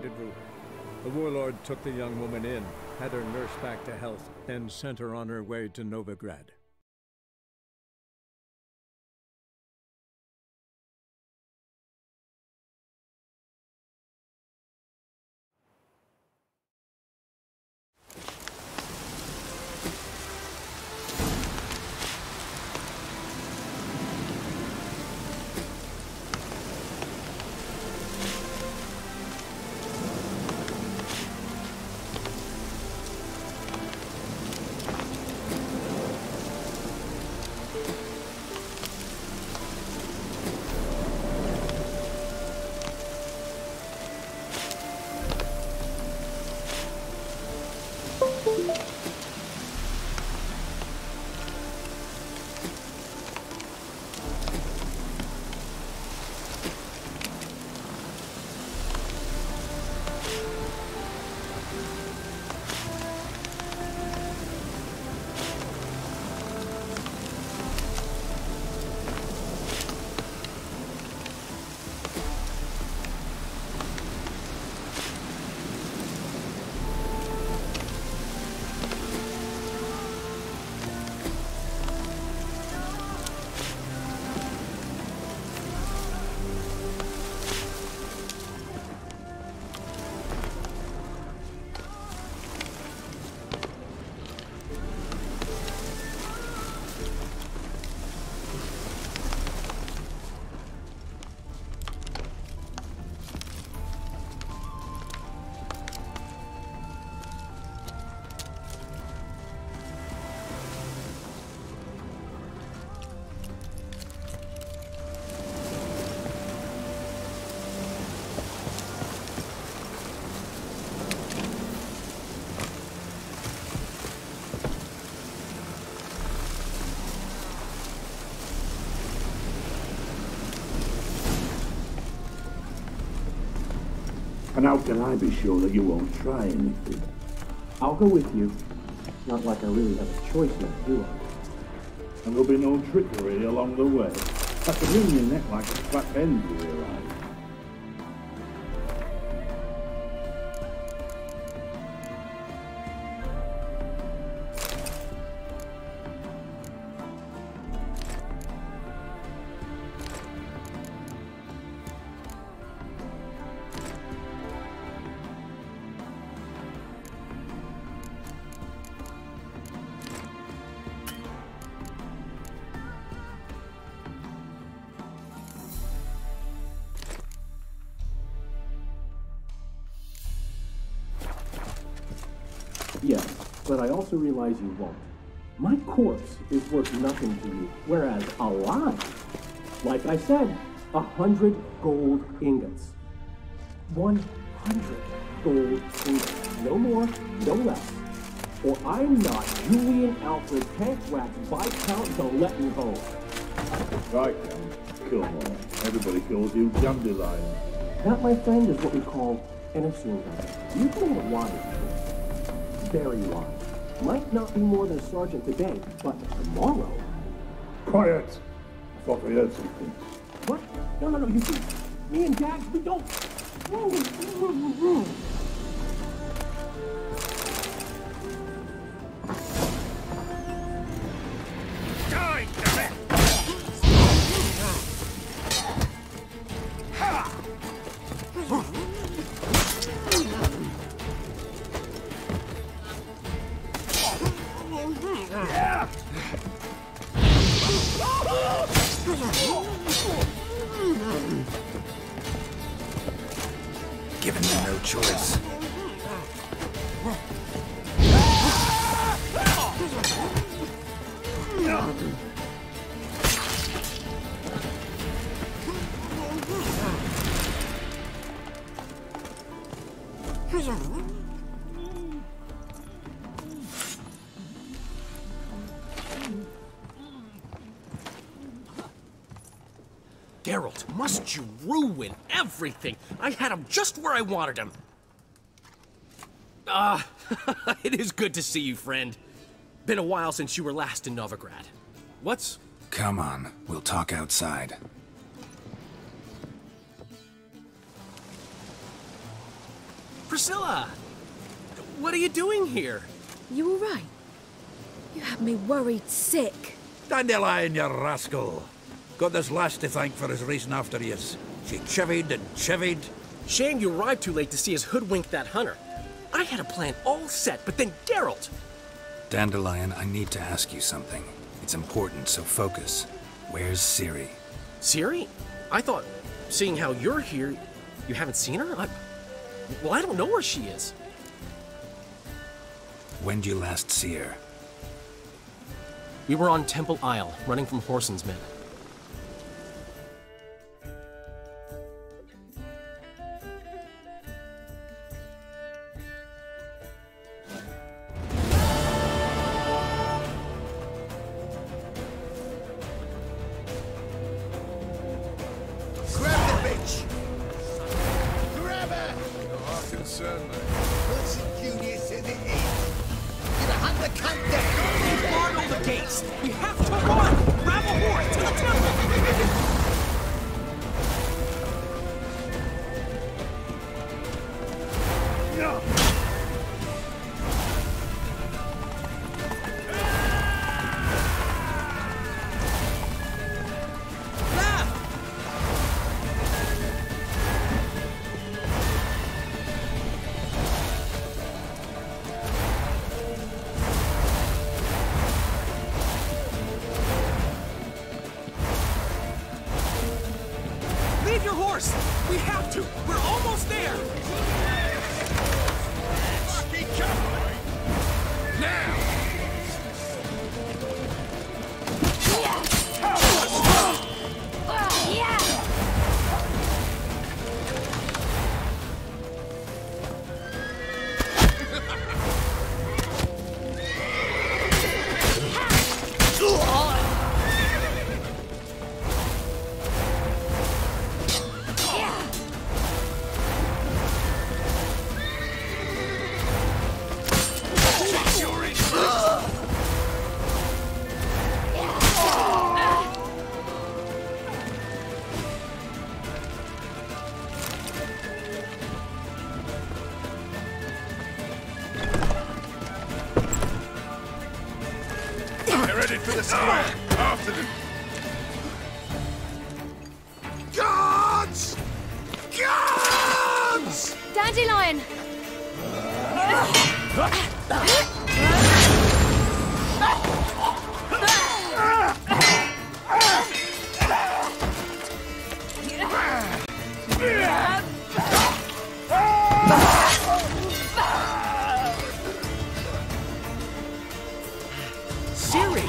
rendezvous. The warlord took the young woman in, had her nursed back to health, and sent her on her way to Novigrad. And how can I be sure that you won't try anything? I'll go with you. Not like I really have a choice now, do I? And there'll be no trickery along the way. I can wring your neck like a fat hen, you realise. Yes, but I also realize you won't. My corpse is worth nothing to you, whereas alive, like I said, 100 gold ingots. 100 gold ingots. No more, no less. Or I'm not Julian Alfred Tankwax Viscount Galetten-Ho. Right, Count. Come on. Everybody calls you Dandelion. That, my friend, is what we call an assumed. You can get wise. Very wise. Might not be more than a sergeant today, but tomorrow... Quiet! I thought we heard something. What? No, you see, me and Jax, we don't... Given me no choice. Geralt, must you ruin everything? I had him just where I wanted him. It is good to see you, friend. Been a while since you were last in Novigrad. What's... Come on, we'll talk outside. Priscilla! What are you doing here? You all right? You had me worried sick. Dandelion, you rascal. Got this lass to thank for his racing after yous. She chivied and chivied. Shame you arrived too late to see us hoodwink that hunter. I had a plan all set, but then Geralt! Dandelion, I need to ask you something. It's important, so focus. Where's Ciri? Ciri? I thought, seeing how you're here, you haven't seen her? Well, I don't know where she is. When'd you last see her? We were on Temple Isle, running from Whoreson's men. Grab the bitch! Grab her! Certainly. Persecute to the end. You're a hunt the cunt down! Guard all the gates! We have to run! Grab a horse to the temple! Leave your horse! We have to! We're almost there! Now! They're headed for the square! After them! Guards! Guards! Dandelion! Ciri!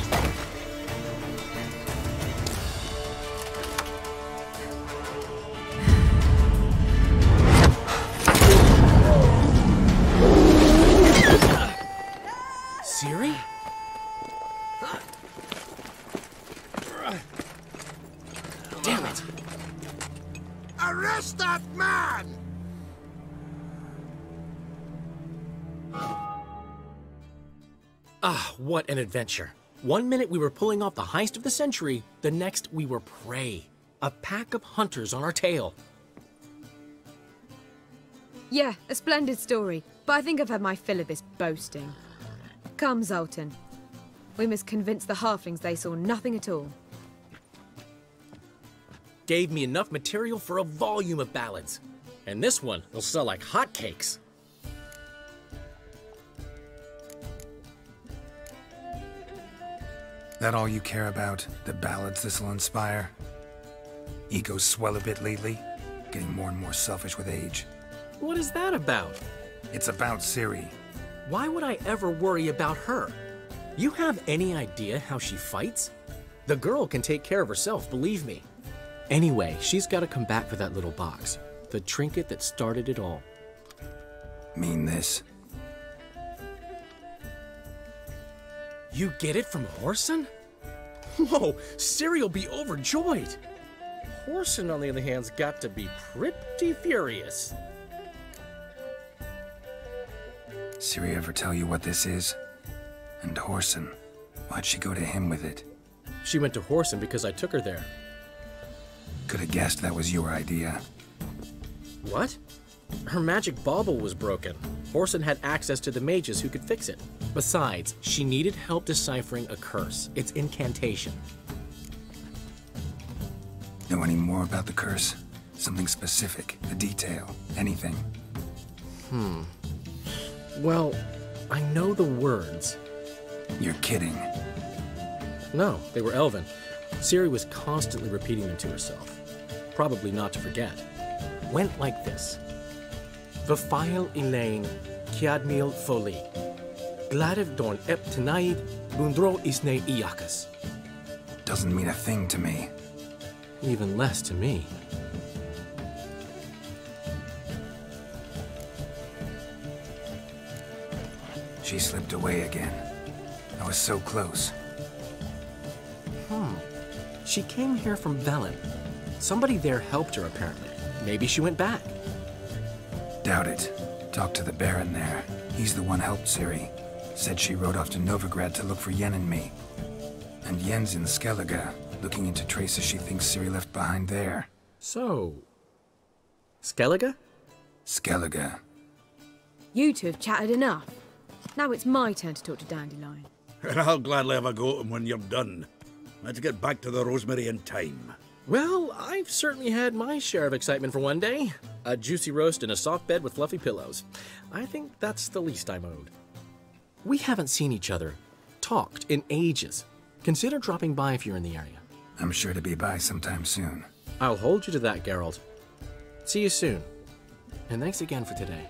Ciri? Damn it! Arrest that man! Ah, what an adventure. One minute we were pulling off the heist of the century, the next we were prey. A pack of hunters on our tail. Yeah, a splendid story, but I think I've had my fill of this boasting. Come, Zoltan. We must convince the halflings they saw nothing at all. Gave me enough material for a volume of ballads. And this one will sell like hotcakes. That all you care about? The ballads this'll inspire? Egos swell a bit lately? Getting more and more selfish with age. What is that about? It's about Ciri. Why would I ever worry about her? You have any idea how she fights? The girl can take care of herself, believe me. Anyway, she's got to come back for that little box. The trinket that started it all. Mean this? You get it from Whoreson? Whoa, Ciri'll be overjoyed. Whoreson, on the other hand's got to be pretty furious. Ciri ever tell you what this is? And Whoreson, why'd she go to him with it? She went to Whoreson because I took her there. Could have guessed that was your idea. What? Her magic bauble was broken. Orson had access to the mages who could fix it. Besides, she needed help deciphering a curse. Its incantation. Know any more about the curse? Something specific, a detail, anything? Well, I know the words. You're kidding. No, they were Elven. Ciri was constantly repeating them to herself. Probably not to forget. Went like this. Vafile Elaine, Kiadmil Foli. Gladev Dorn Ep Tenaid, Bundro Isne Iakas. Doesn't mean a thing to me. Even less to me. She slipped away again. I was so close. She came here from Velen. Somebody there helped her, apparently. Maybe she went back. Doubt it. Talked to the Baron there. He's the one helped Ciri. Said she rode off to Novigrad to look for Yen and me. And Yen's in Skellige, looking into traces she thinks Ciri left behind there. So... Skellige? Skellige. You two have chatted enough. Now it's my turn to talk to Dandelion. I'll gladly have a go at him when you're done. Let's get back to the Rosemary in time. Well, I've certainly had my share of excitement for one day. A juicy roast in a soft bed with fluffy pillows. I think that's the least I'm owed. We haven't seen each other, talked in ages. Consider dropping by if you're in the area. I'm sure to be by sometime soon. I'll hold you to that, Geralt. See you soon. And thanks again for today.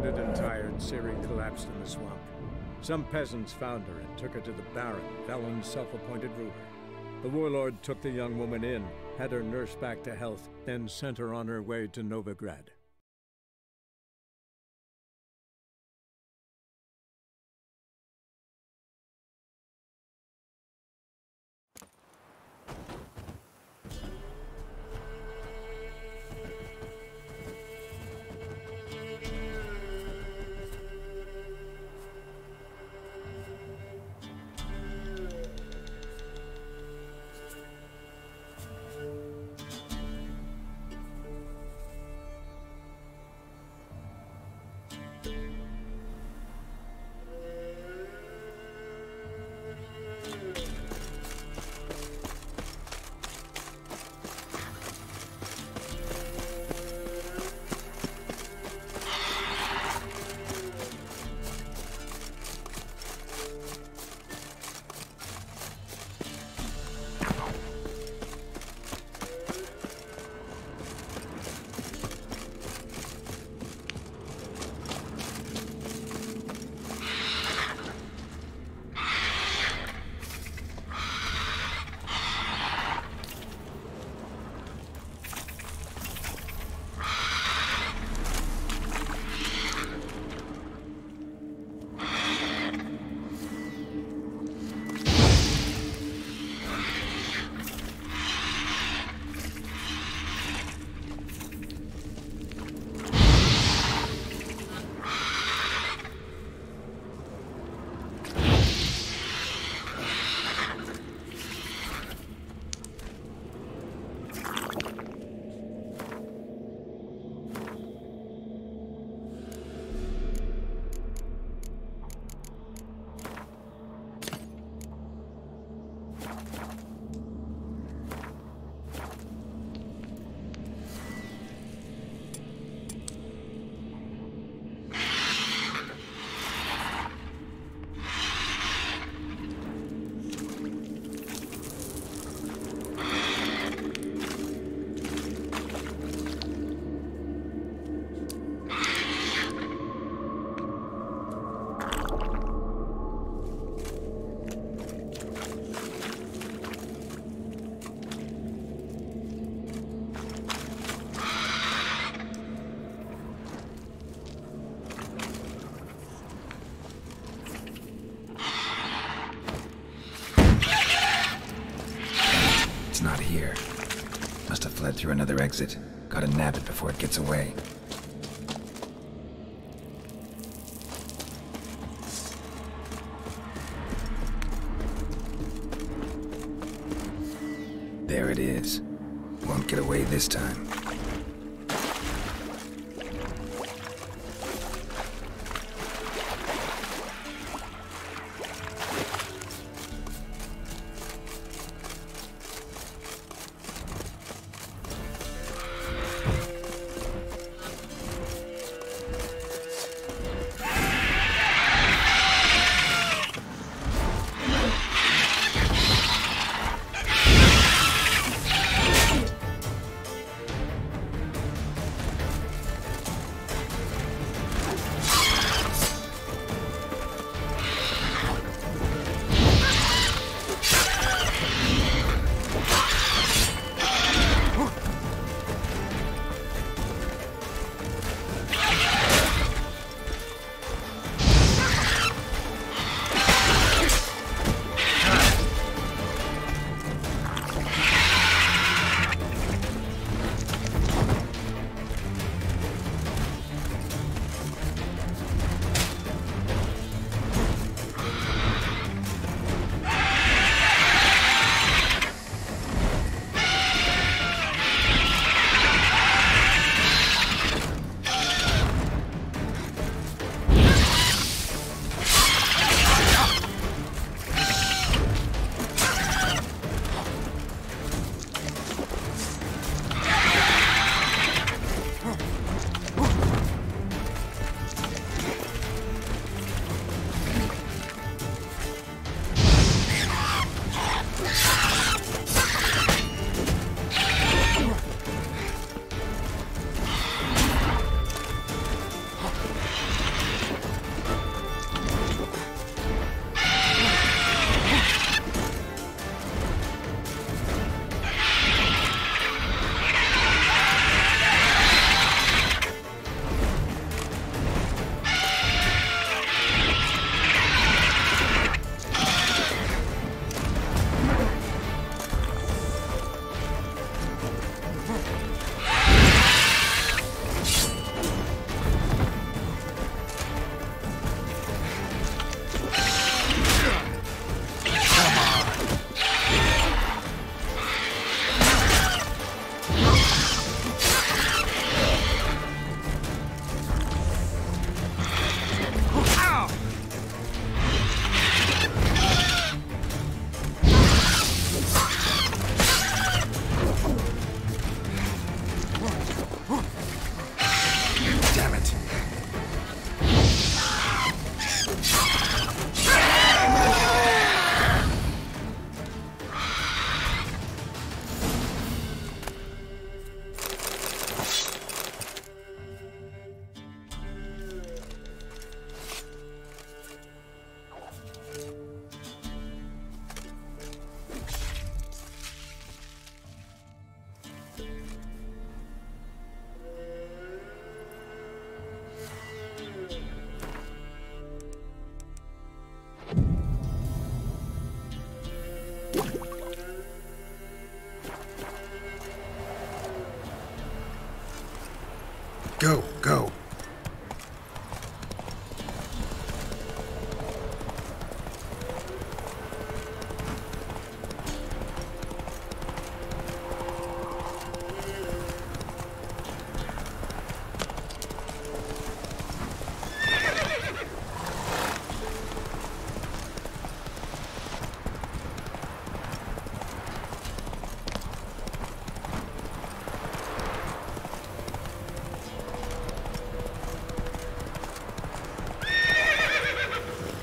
wounded and tired, Ciri collapsed in the swamp. Some peasants found her and took her to the Baron, Valen's self-appointed ruler. The warlord took the young woman in, had her nursed back to health, then sent her on her way to Novigrad. Not here. Must have fled through another exit. Gotta nab it before it gets away. There it is. Won't get away this time.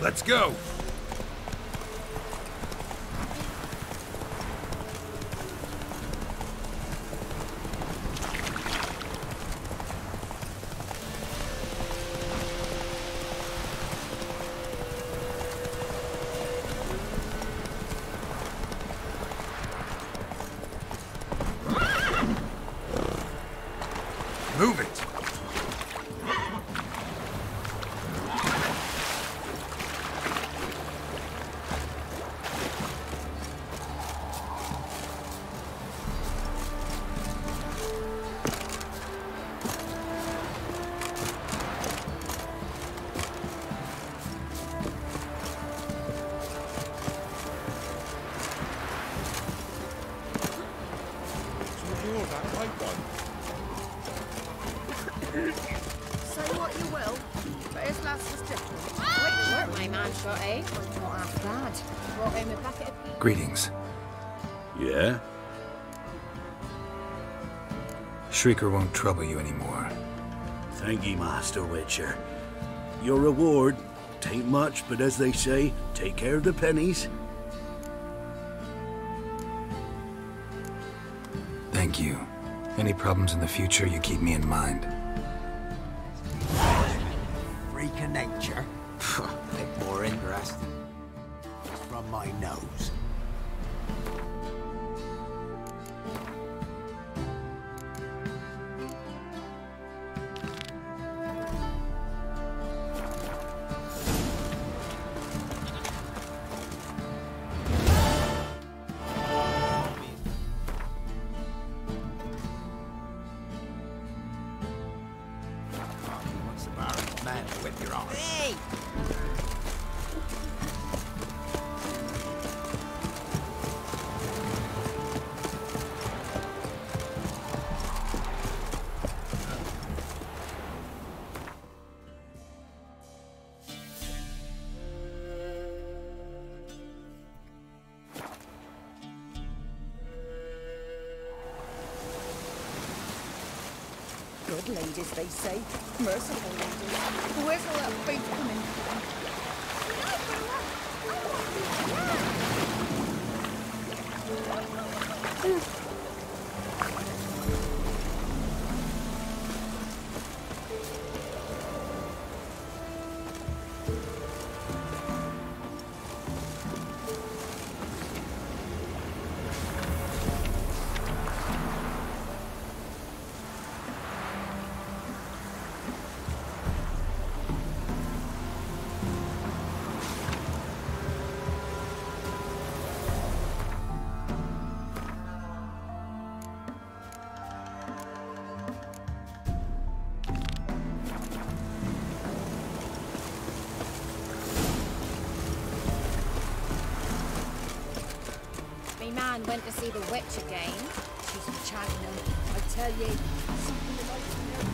Let's go! Move it! Say what you will, but his lass was different. Quick work my man got, eh? Not half bad. Brought him a bucket of... Greetings. Yeah? Shrieker won't trouble you anymore. Thank ye, Master Witcher. Your reward, tain't much, but as they say, take care of the pennies. Thank you. Any problems in the future, you keep me in mind. Freak of nature. Bit more interesting. It's from my nose. With your arm. Hey! Good ladies, they say. Merciful ladies. Where's all that food coming from? My man went to see the witch again. She's enchanting him. I tell ye, something the lights in there.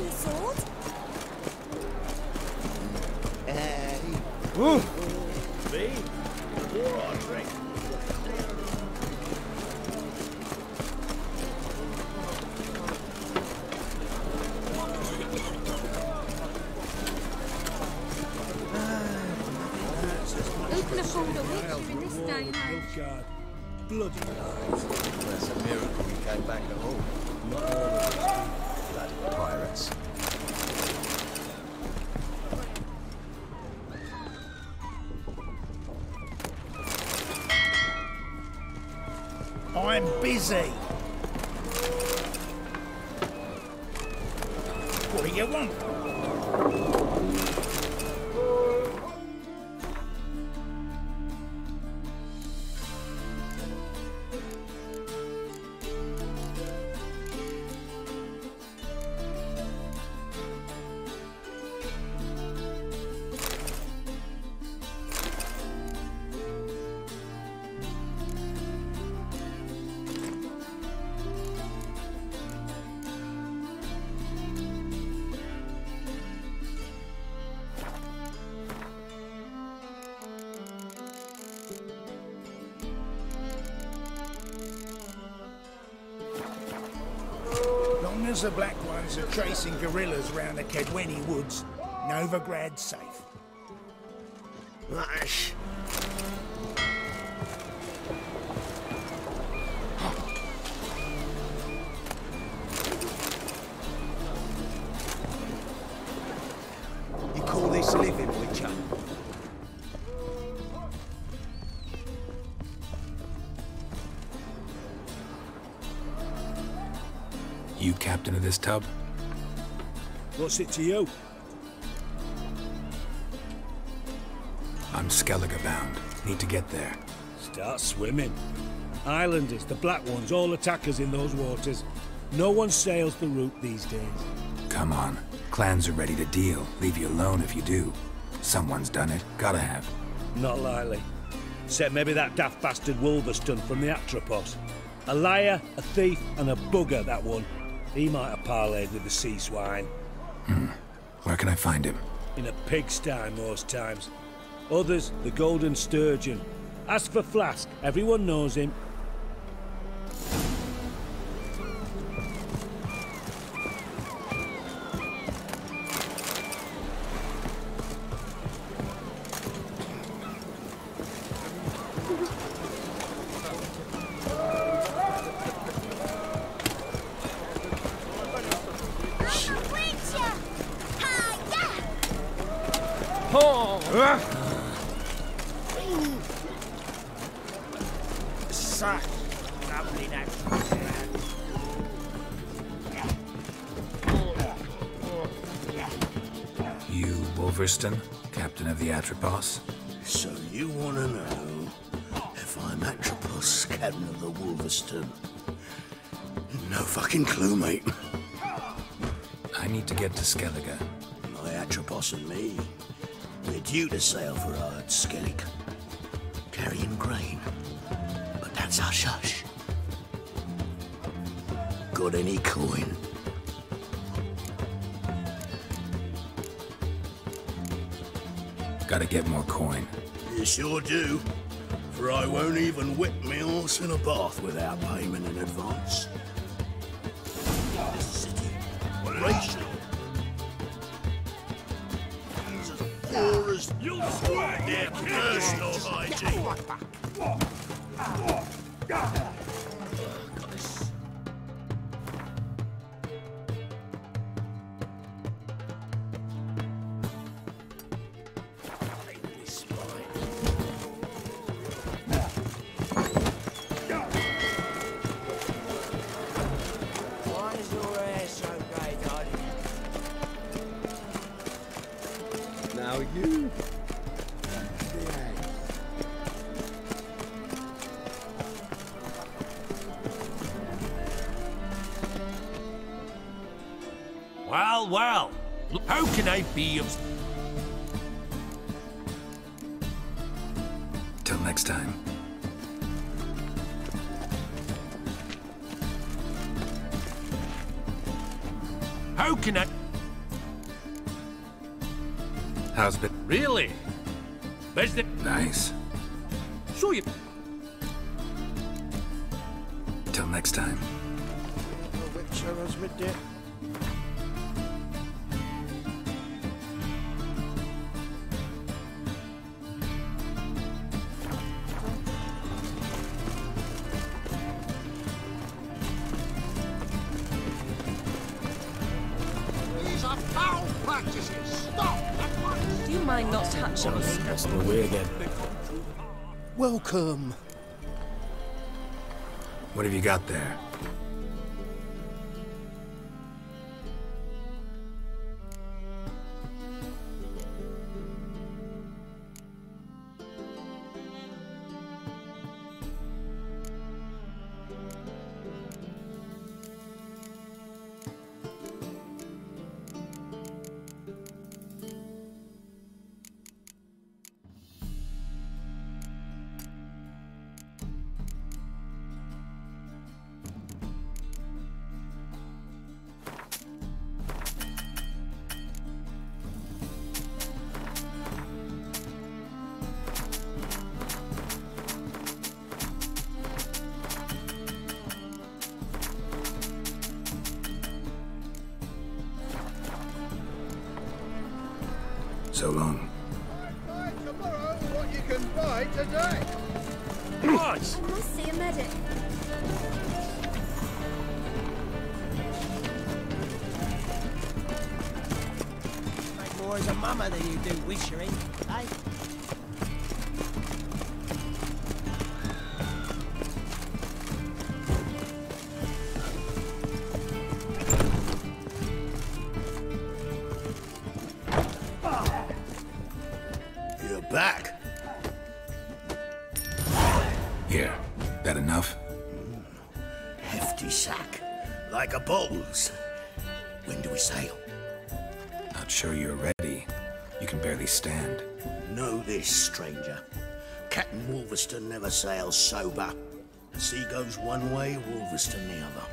me a sword. Ooh. Me? War on drink. Who can afford a Witcher in this day and age? Bloody lies. That's a miracle we came back at all. Not all of us. Bloody pirates. I'm busy. What do you want? Long as the Black Ones are tracing guerrillas round the Kedweni woods, Novigrad's safe. Hush. You call this living, Witcher? You captain of this tub? What's it to you? I'm Skellige bound. Need to get there. Start swimming. Islanders, the Black Ones, all attackers in those waters. No one sails the route these days. Come on. Clans are ready to deal. Leave you alone if you do. Someone's done it. Gotta have. Not likely. Except maybe that daft bastard Wildhunt from the Atropos. A liar, a thief, and a bugger, that one. He might have parlayed with the sea swine. Where can I find him? In a pigsty most times. Others, the Golden Sturgeon. Ask for Flask. Everyone knows him. You Wolverston, captain of the Atropos? So you want to know if I'm Atropos, captain of the Wildhunt? No fucking clue, mate. I need to get to Skellige. My Atropos and me, we're due to sail for our Skellig, carrying grain. But that's hush-hush. Got any coin? Gotta get more coin. You sure do. For I won't even whip me horse in a bath without payment in advance. This city, racial. He's as poor as you'll swear their personal hygiene. Now you. Well, well. How can I be of... Till next time. How can I... How's it? Really? Where's the... Nice. So you... Till next time. Witcher has with it. These are foul practices. Stop at once. Do you mind not touching me? That's the way again. Welcome. What have you got there? So long. Buy tomorrow what you can buy today. What? I must see a medic. Make more as a mama than you do wishering, eh? You're back. Here. That enough? Hefty sack. Like a bull's. When do we sail? Not sure you're ready. You can barely stand. Know this, stranger. Captain Wolverston never sails sober. The sea goes one way, Wolverston the other.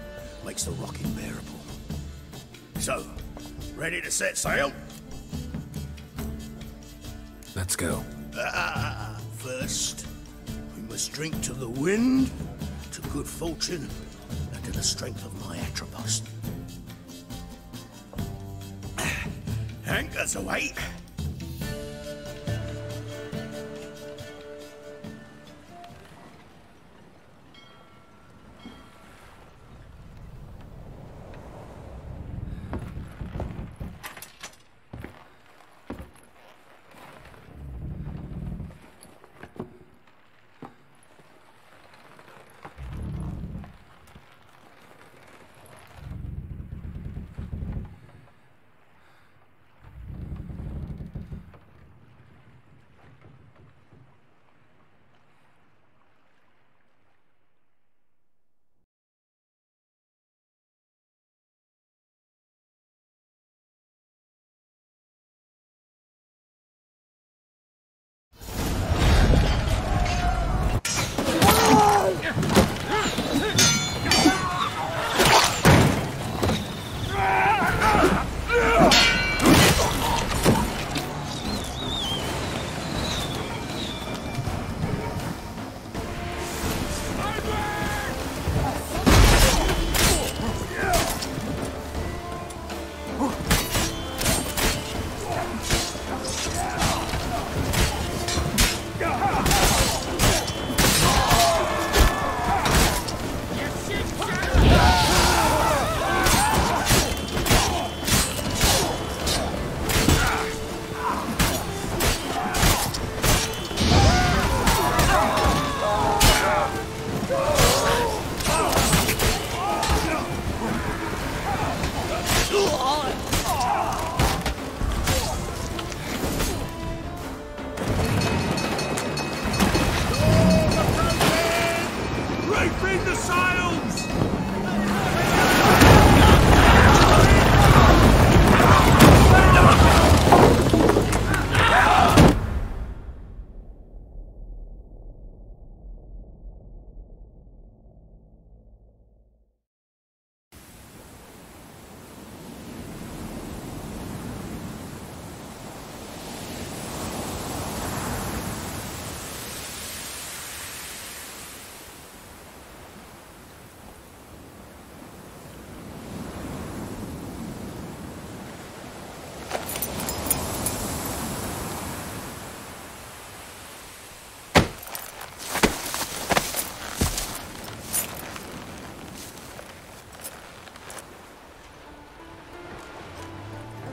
Makes the rock unbearable. So, ready to set sail? Let's go. First, we must drink to the wind, to good fortune, and to the strength of my Atropos. Anchors away.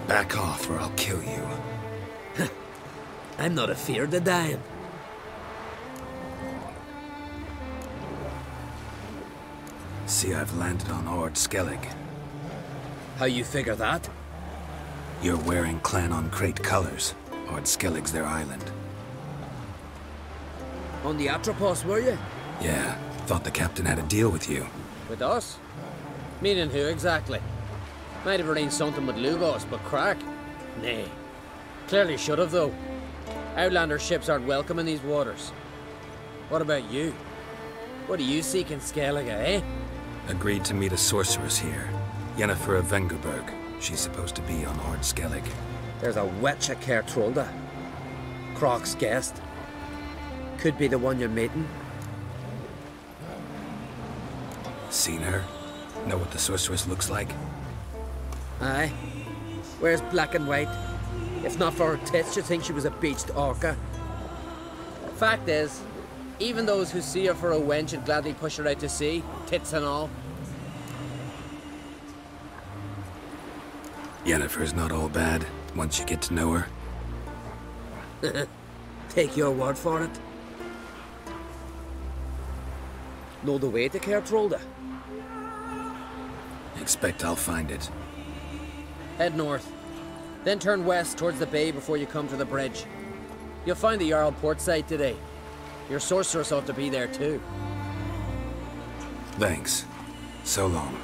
Back off or I'll kill you. I'm not afeard of dying. See, I've landed on Ord Skellig. How you figure that? You're wearing Clan on Crate colors. Ord Skellig's their island. On the Atropos, were you? Yeah, thought the captain had a deal with you. With us? Meaning who exactly? Might have arranged something with Lugos, but crack? Nay. Clearly should have, though. Outlander ships aren't welcome in these waters. What about you? What do you seek in Skellige, eh? Agreed to meet a sorceress here. Yennefer of Vengerberg. She's supposed to be on Ord Skellig. There's a Witcher3. Croc's guest. Could be the one you're meeting. Seen her? Know what the sorceress looks like? Aye. Wears black and white. If not for her tits, you'd think she was a beached orca. Fact is, even those who see her for a wench would gladly push her out to sea, tits and all. Yennefer's not all bad, once you get to know her. Take your word for it. Know the way to Kertrolda? Expect I'll find it. Head north. Then turn west towards the bay before you come to the bridge. You'll find the Jarl port site today. Your sorceress ought to be there too. Thanks. So long.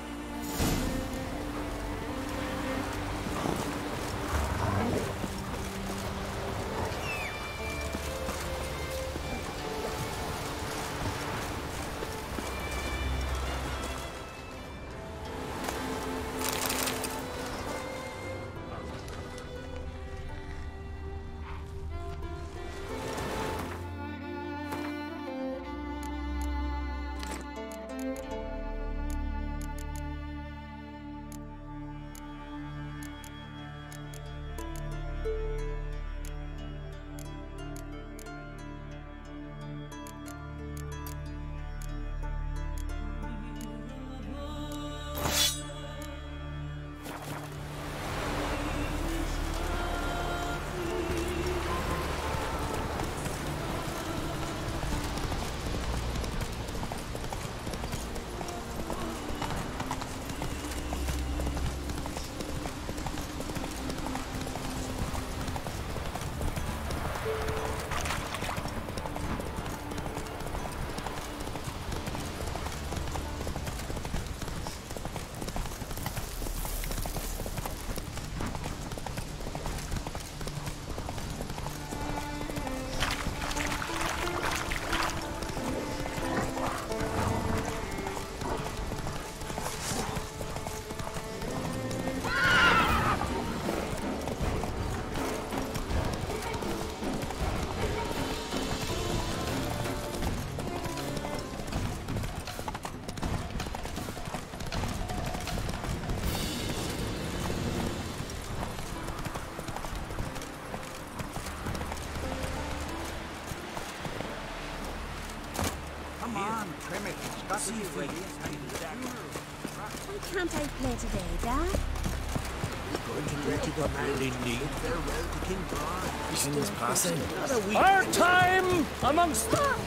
Why can't I play today, Dad? Farewell to King Bran. King's passing. Our time amongst them!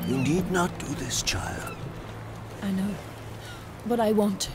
You need not do this, child. I know, but I want to.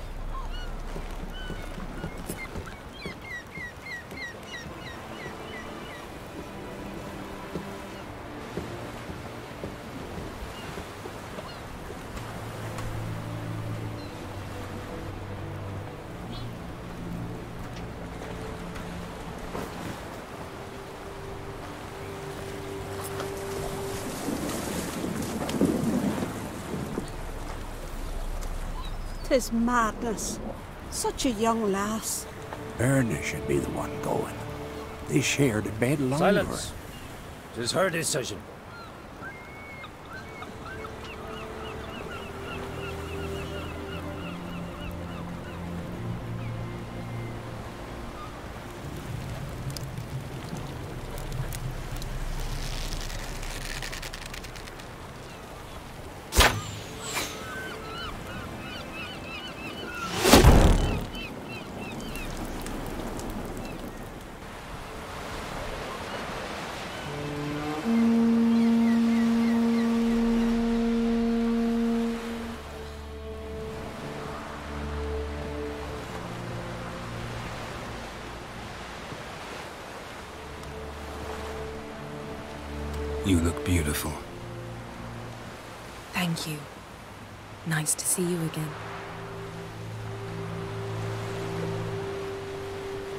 'Tis madness. Such a young lass. Erna should be the one going. They shared a bed longer. Silence. It is her decision. You look beautiful. Thank you. Nice to see you again.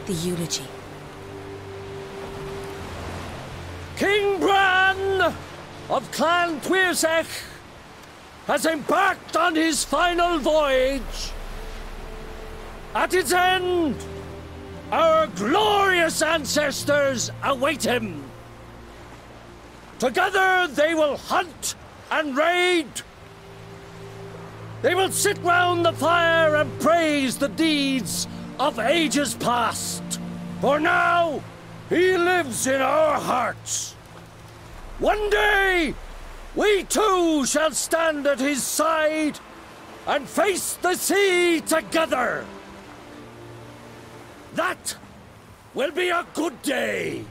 The eulogy. King Bran of Clan Tuirsech has embarked on his final voyage. At its end, our glorious ancestors await him. Together they will hunt and raid. They will sit round the fire and praise the deeds of ages past. For now, he lives in our hearts. One day, we too shall stand at his side and face the sea together. That will be a good day.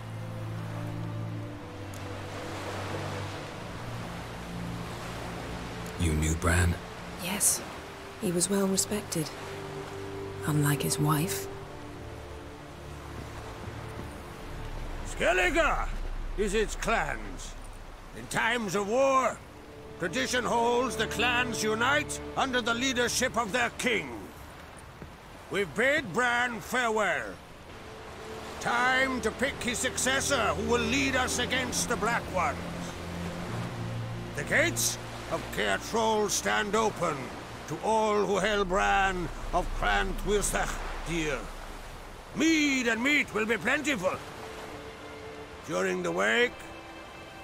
You knew Bran? Yes. He was well respected. Unlike his wife. Skellige is its clans. In times of war, tradition holds the clans unite under the leadership of their king. We've bade Bran farewell. Time to pick his successor who will lead us against the Black Ones. The gates of Caer Troll stand open to all who held Bran of Clan Tuirsech dear. Mead and meat will be plentiful. During the wake,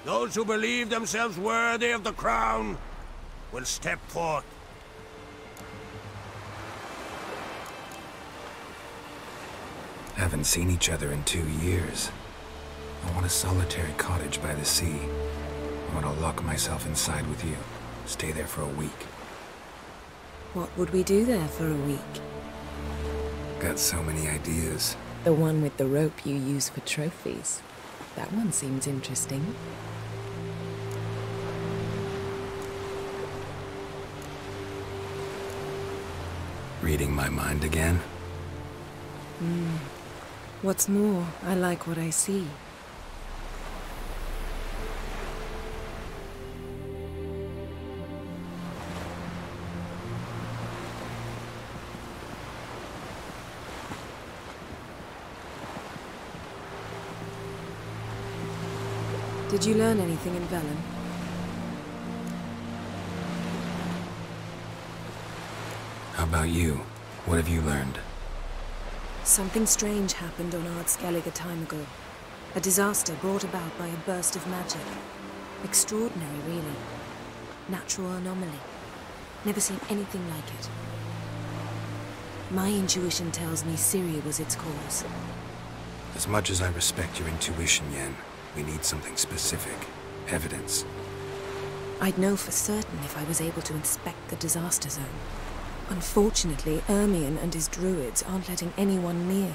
those who believe themselves worthy of the crown will step forth. Haven't seen each other in 2 years. I want a solitary cottage by the sea. I want to lock myself inside with you. Stay there for a week. What would we do there for a week? Got so many ideas. The one with the rope you use for trophies. That one seems interesting. Reading my mind again? What's more, I like what I see. Did you learn anything in Velen? How about you? What have you learned? Something strange happened on Ard Skellige a time ago. A disaster brought about by a burst of magic. Extraordinary, really. Natural anomaly. Never seen anything like it. My intuition tells me Ciri was its cause. As much as I respect your intuition, Yen, we need something specific. Evidence. I'd know for certain if I was able to inspect the disaster zone. Unfortunately, Ermion and his druids aren't letting anyone near.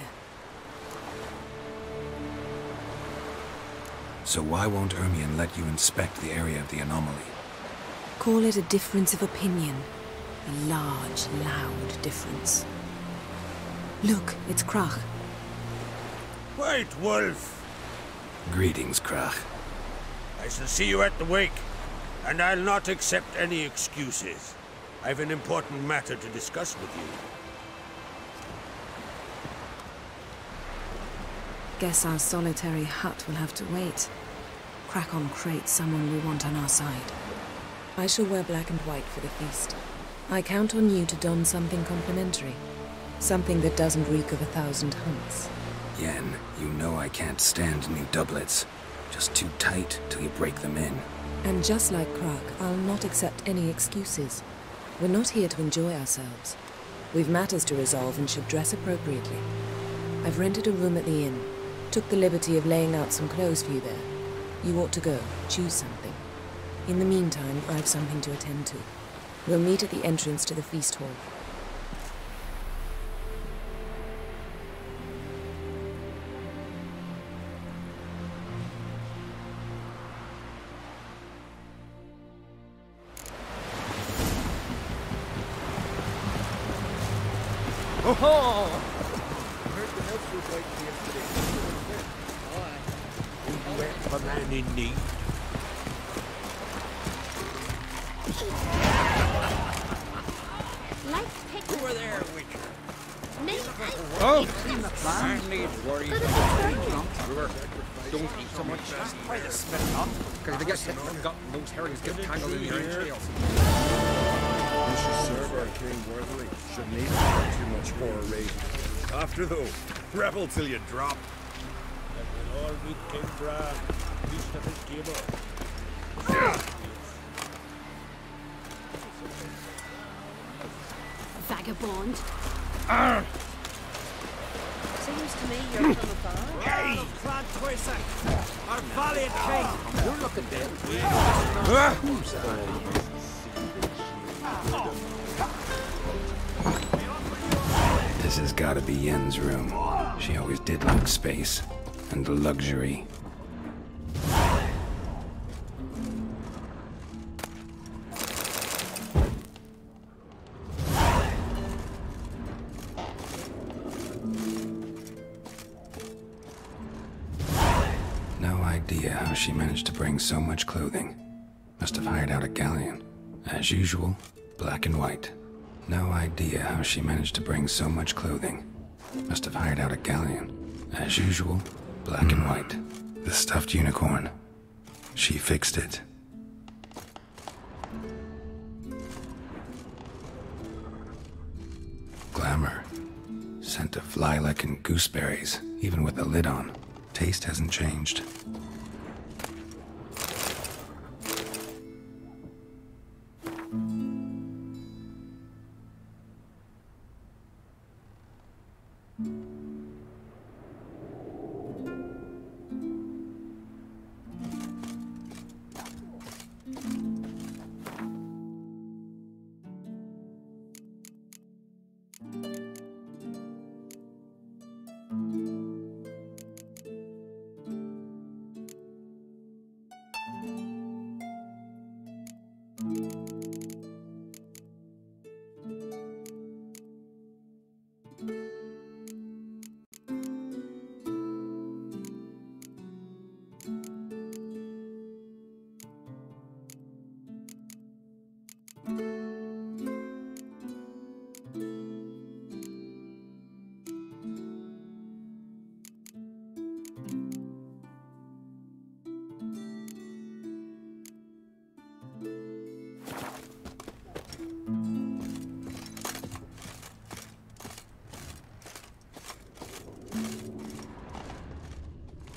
So why won't Ermion let you inspect the area of the anomaly? Call it a difference of opinion. A large, loud difference. Look, it's Krach. White Wolf! Greetings, Krach. I shall see you at the wake, and I'll not accept any excuses. I've an important matter to discuss with you. Guess our solitary hut will have to wait. Crack on Crate someone we want on our side. I shall wear black and white for the feast. I count on you to don something complimentary. Something that doesn't reek of 1,000 hunts. Yen, you know I can't stand new doublets. Just too tight till you break them in. And just like Krak, I'll not accept any excuses. We're not here to enjoy ourselves. We've matters to resolve and should dress appropriately. I've rented a room at the inn. Took the liberty of laying out some clothes for you there. You ought to go. Choose something. In the meantime, I've something to attend to. We'll meet at the entrance to the feast hall. Oh! Heard the house was like yesterday. We went for man in need. Like pick over there, Witcher. Oh! Man needs worry. Don't eat so much. Try to spit it up. Because if it gets forgotten, those herrings get tangled in your entrails. You should serve our king worthily. Shouldn't eat too much for a raid. After though, rebel till you drop. And we'll all meet King Bran, feast of his table. Vagabond. Seems to me you're from afar. Hey! Clan Twisak, our valiant king. You're looking dead. This has gotta be Yen's room. She always did like space and luxury. No idea how she managed to bring so much clothing. Must have hired out a galleon. As usual, black and white. No idea how she managed to bring so much clothing. Must have hired out a galleon. As usual, black and white. The stuffed unicorn. She fixed it. Glamour. Scent of lilac and gooseberries, even with the lid on. Taste hasn't changed.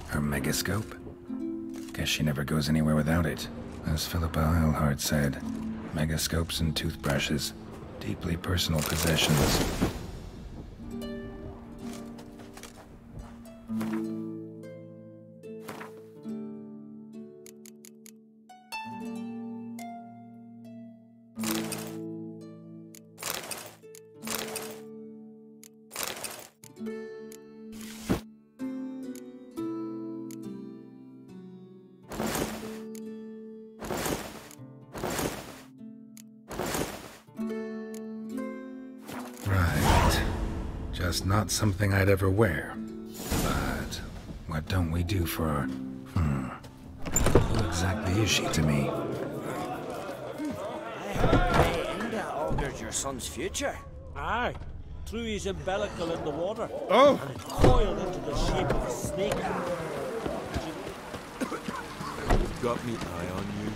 Her megascope? Guess she never goes anywhere without it. As Philippa Eilhart said, megascopes and toothbrushes, deeply personal possessions. Right. Just not something I'd ever wear. But what don't we do for our... Who exactly is she to me? And that alters your son's future. Aye. Threw his umbilical in the water. Oh! And it coiled into the shape of a snake. Got me eye on you.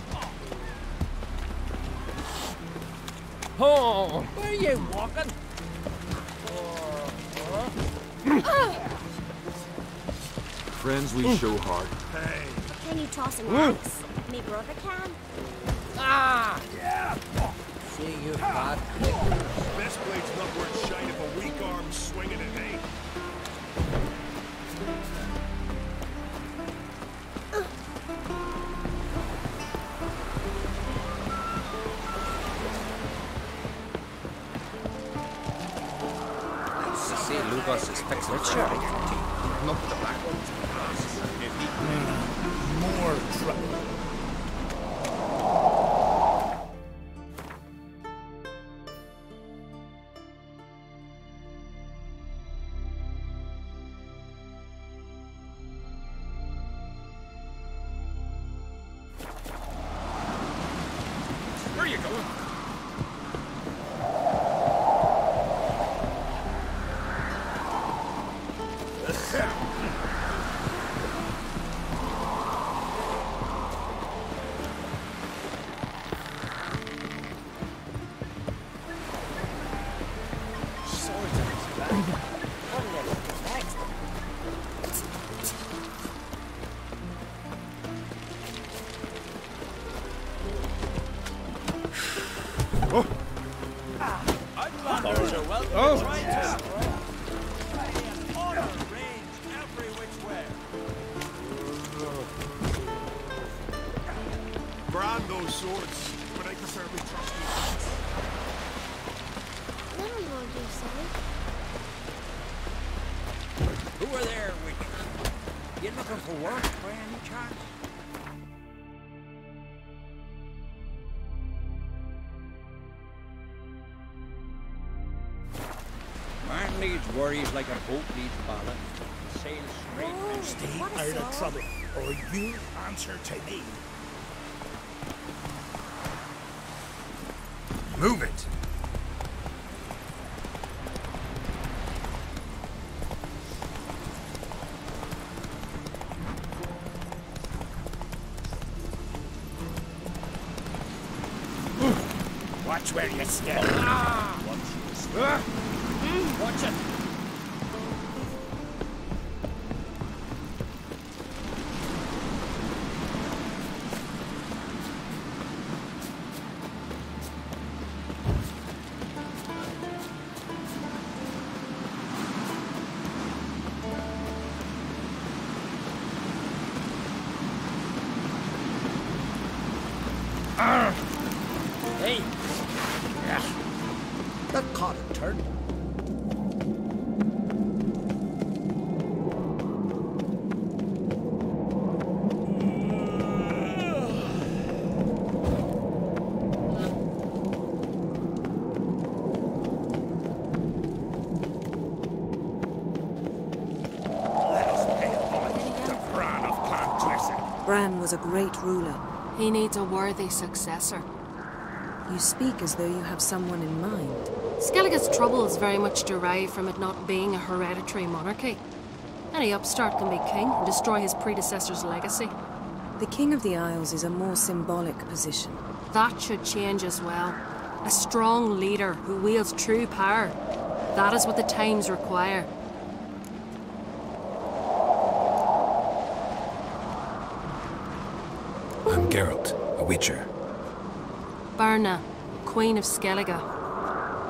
Oh, where are you walking? Friends we show hard. Hey. Can you toss an axe? Me brother can. Ah! Yeah! See you, bad. Best blade's not worth shine if a weak arm's swinging it, eh? See, Lugos is fixing it. Not the black ones. More trouble. Where are you going? Brand those swords, but I prefer we trust you. Then we will do so. Who are there, Witcher? You looking for work by any chance? Man needs worries like a boat needs ballast. Sail straight and Stay out of trouble, or you answer to me. Move it! Watch where you step. Watch it. Hey! Yeah. That caught a turn. Bran was a great ruler. He needs a worthy successor. You speak as though you have someone in mind. Skellige's troubles very much derive from it not being a hereditary monarchy. Any upstart can be king and destroy his predecessor's legacy. The King of the Isles is a more symbolic position. That should change as well. A strong leader who wields true power. That is what the times require. I'm Geralt, a Witcher. Berna, Queen of Skellige.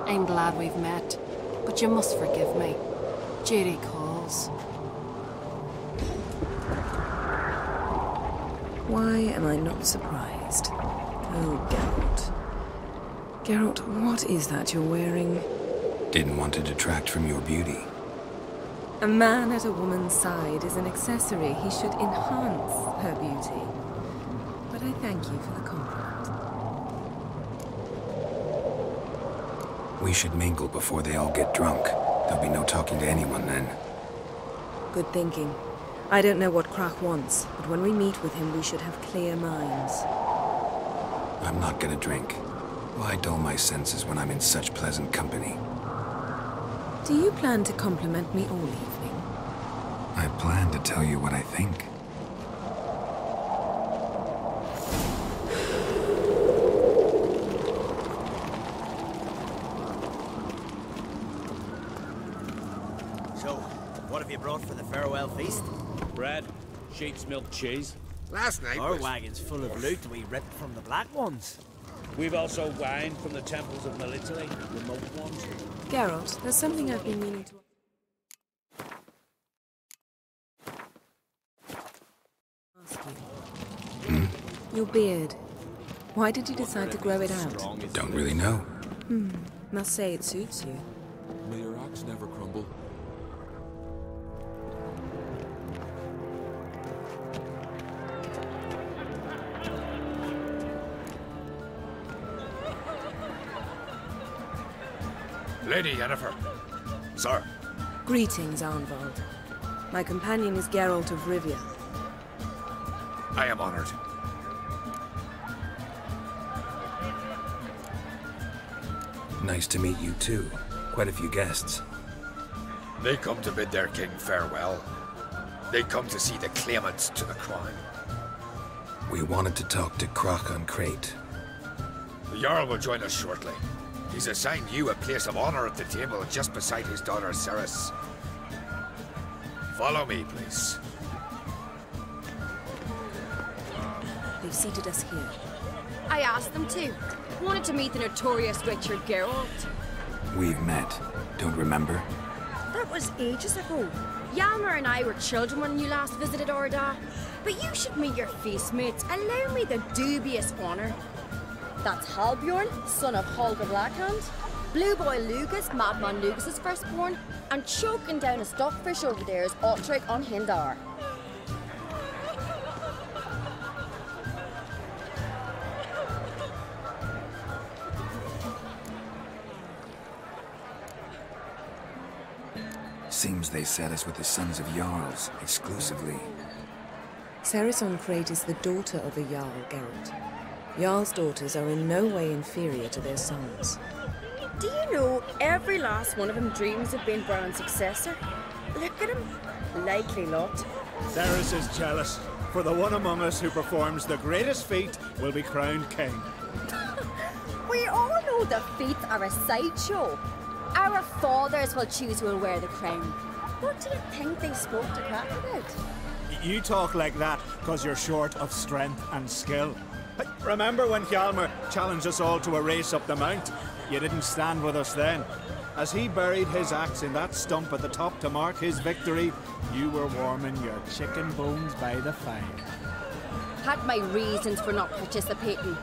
I'm glad we've met, but you must forgive me. Duty calls. Why am I not surprised? Oh, Geralt. Geralt, what is that you're wearing? Didn't want to detract from your beauty. A man at a woman's side is an accessory. He should enhance her beauty. But I thank you for the compliment. We should mingle before they all get drunk. There'll be no talking to anyone then. Good thinking. I don't know what Crach wants, but when we meet with him, we should have clear minds. I'm not gonna drink. Why dull my senses when I'm in such pleasant company? Do you plan to compliment me all evening? I plan to tell you what I think. you brought for the farewell feast? Bread, sheep's milk cheese. Last night our wagon's full of loot we ripped from the Black Ones. We've also wine from the temples of Melitele, remote ones. Geralt, there's something I've been meaning to ask you. Your beard. Why did you decide to grow it out? Don't really know. Must say it suits you. May your axe never crumble. Lady Yennefer. Sir. Greetings, Arnvald. My companion is Geralt of Rivia. I am honored. Nice to meet you too. Quite a few guests. They come to bid their king farewell. They come to see the claimants to the crime. We wanted to talk to Croc on Crate. The Jarl will join us shortly. He's assigned you a place of honor at the table just beside his daughter Ceres. Follow me, please. They've seated us here. I asked them to. Wanted to meet the notorious Witcher Geralt. We've met. Don't remember? That was ages ago. Hjalmar and I were children when you last visited Orda. But you should meet your feast mates. Allow me the dubious honor. That's Halbjorn, son of Holger Blackhand. Blue Boy Lugas, Madman Lugas' firstborn. And choking down a stockfish over there is Otrek on Hindar. Seems they set us with the sons of Jarls, exclusively. Ceres on Crate is the daughter of a Jarl, Geralt. Jarl's daughters are in no way inferior to their sons. Do you know every last one of them dreams of being Brown's successor? Look at him. Likely lot. Ceres is jealous, for the one among us who performs the greatest feat will be crowned king. We all know the feats are a sideshow. Our fathers will choose who will wear the crown. What do you think they spoke to Crack about? You talk like that because you're short of strength and skill. Remember when Hjalmar challenged us all to a race up the mount? You didn't stand with us then. As he buried his axe in that stump at the top to mark his victory, you were warming your chicken bones by the fire. Had my reasons for not participating,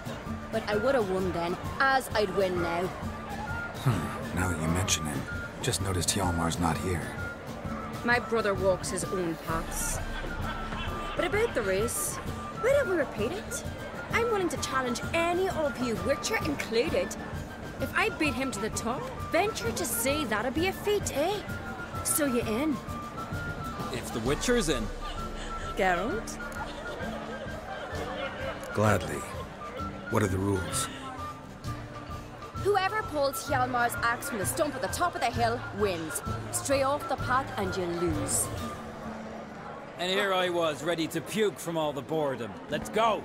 but I would have won then, as I'd win now. Now that you mention him, just noticed Hjalmar's not here. My brother walks his own paths. But about the race, why don't we repeat it? I'm willing to challenge any of you, Witcher included. If I beat him to the top, venture to say that'd be a feat, eh? So you in? If the Witcher's in. Geralt? Gladly. What are the rules? Whoever pulls Hjalmar's axe from the stump at the top of the hill wins. Stray off the path and you lose. And here I was, ready to puke from all the boredom. Let's go!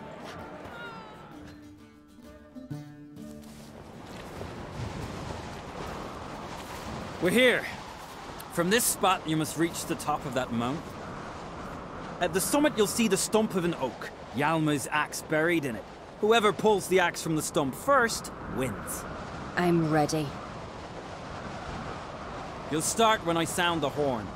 We're here. From this spot, you must reach the top of that mount. At the summit, you'll see the stump of an oak. Hjalmar's axe buried in it. Whoever pulls the axe from the stump first, wins. I'm ready. You'll start when I sound the horn.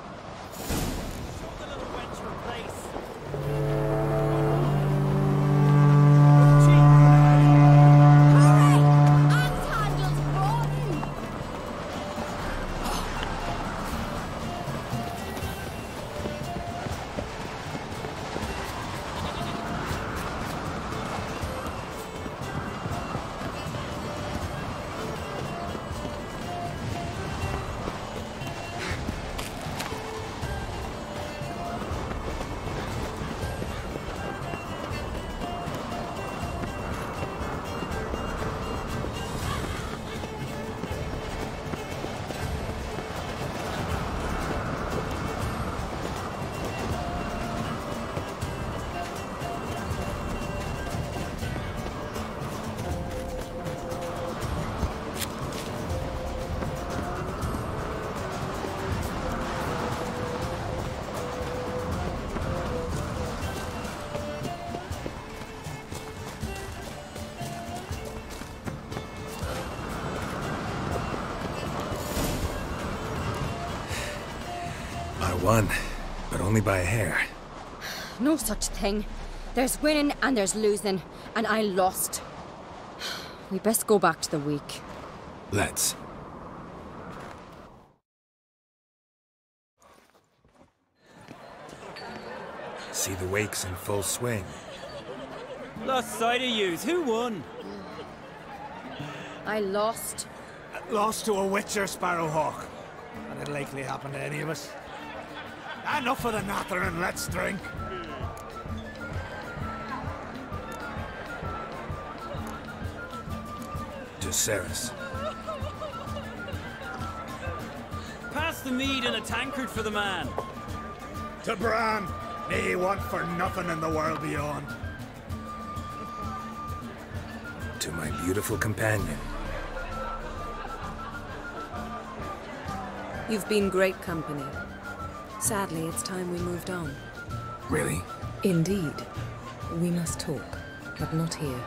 won, but only by a hair. No such thing. There's winning and there's losing, and I lost. We best go back to the week. Let's. See the wakes in full swing. Lost sight of yous. Who won? I lost. Lost to a Witcher, Sparrowhawk. And it'll likely happen to any of us. Enough of the nattering, let's drink. To Ceres. Pass the mead in a tankard for the man. To Bran, may he want for nothing in the world beyond. To my beautiful companion. You've been great company. Sadly, it's time we moved on. Really? Indeed. We must talk, but not here.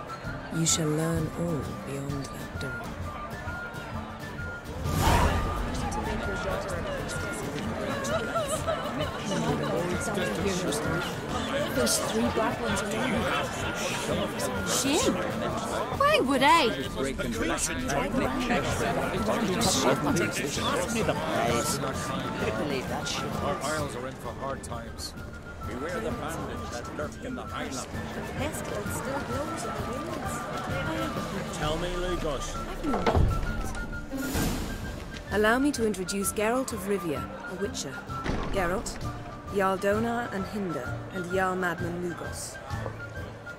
You shall learn all beyond that door. There's 3 black ones around. Shame. Why would I? Pass me the prize. I believe that shit. Our isles are in for hard times. Beware the bandits that lurk in the highlands. The pestilence still blows in the winds. Tell me, Lugos. Allow me to introduce Geralt of Rivia, a Witcher. Geralt, Jarl Donar and Hinder, and Jarl Madman Lugos.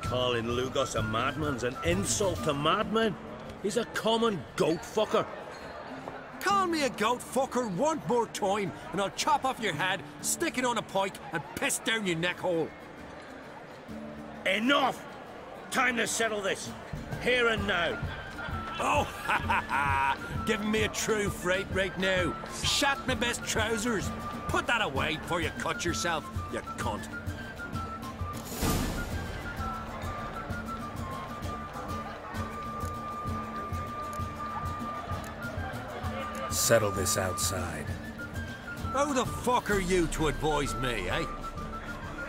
Calling Lugos a madman's an insult to madmen. He's a common goat fucker. Call me a goat fucker one more time, and I'll chop off your head, stick it on a pike, and piss down your neck hole. Enough! Time to settle this. Here and now. Oh, ha ha ha! Giving me a true fright right now. Shat my best trousers. Put that away before you cut yourself, you cunt. Settle this outside. Who the fuck are you to advise me, eh?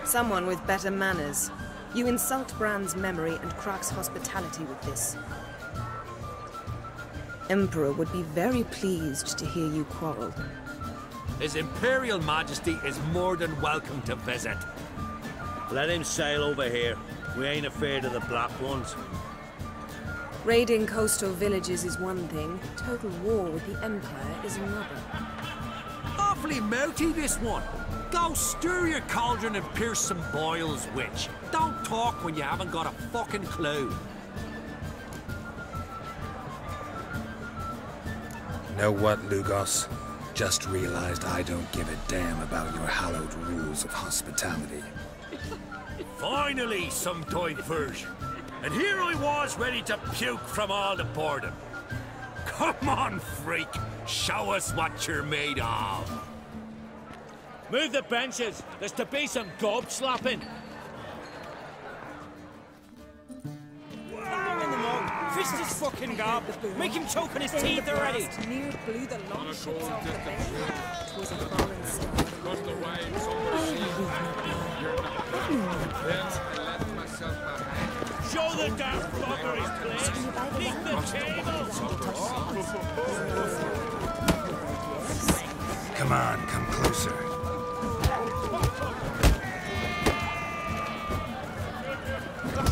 Someone with better manners. You insult Bran's memory and Krak's hospitality with this. Emperor would be very pleased to hear you quarrel. His Imperial Majesty is more than welcome to visit. Let him sail over here. We ain't afraid of the Black Ones. Raiding coastal villages is one thing. Total war with the Empire is another. Awfully mouty, this one. Go stir your cauldron and pierce some boils, witch. Don't talk when you haven't got a fucking clue. Know what, Lugos? Just realized I don't give a damn about your hallowed rules of hospitality. Finally, some diversion. And here I was ready to puke from all the boredom. Come on, freak. Show us what you're made of. Move the benches. There's to be some gob slapping. Fist his fucking gob. Make him choke on his teeth already. Near blew the long ships off the bay. It was a fallen star. Show the damn fucker his place. Leave the table. Come on, come closer.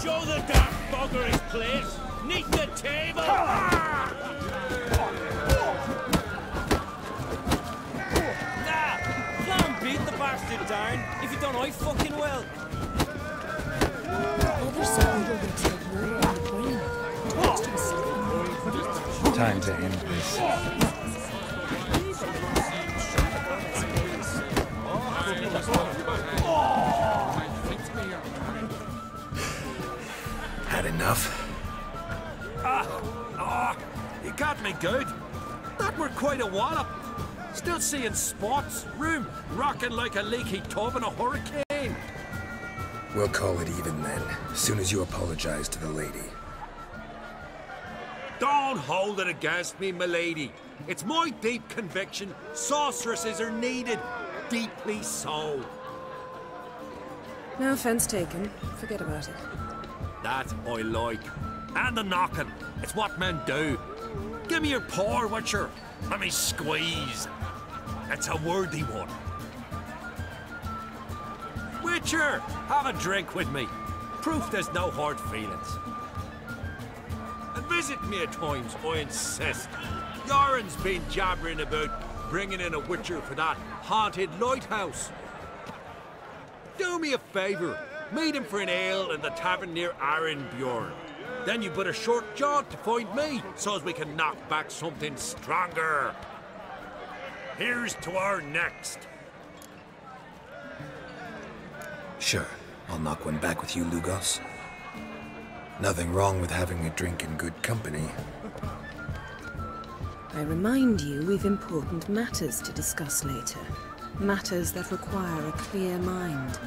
Show the damn bugger his place. Neath the table. Nah, can't beat the bastard down. If you don't, I fucking will. Time to end this. Had enough? You got me good. That were quite a wallop. Still seeing spots, room rocking like a leaky tub in a hurricane. We'll call it even then, as soon as you apologize to the lady. Don't hold it against me, milady. It's my deep conviction sorceresses are needed. deeply so. No offense taken. Forget about it. That I like. And the knocking. It's what men do. Give me your paw, Witcher. Let me squeeze. It's a worthy one. Witcher, have a drink with me. Proof there's no hard feelings. And visit me at times, I insist. Yoren's been jabbering about bringing in a Witcher for that haunted lighthouse. Do me a favour. Meet him for an ale in the tavern near Arenbjorn. Then you but a short jaunt to find me, so as we can knock back something stronger. Here's to our next. Sure, I'll knock one back with you, Lugos. Nothing wrong with having a drink in good company. I remind you we've important matters to discuss later. Matters that require a clear mind.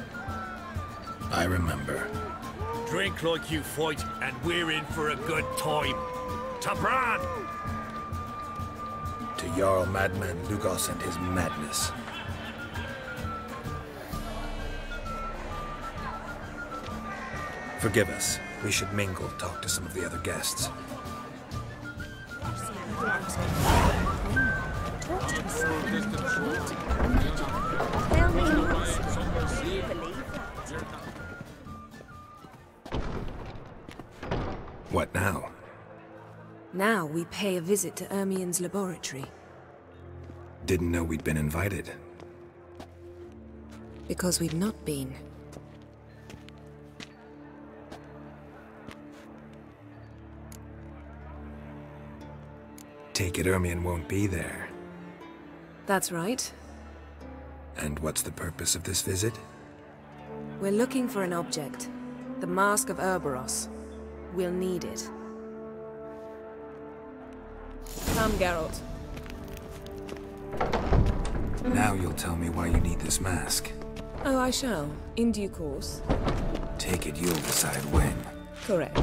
I remember. Drink like you fight, and we're in for a good time. To Bran! To Jarl Madman Lugos and his madness. Forgive us. We should mingle, talk to some of the other guests. What now? Now we pay a visit to Ermien's laboratory. Didn't know we'd been invited. Because we've not been. Take it Ermien won't be there. That's right. And what's the purpose of this visit? We're looking for an object. The Mask of Ouroboros. We'll need it. Come, Geralt. Now you'll tell me why you need this mask. Oh, I shall. In due course. Take it you'll decide when. Correct.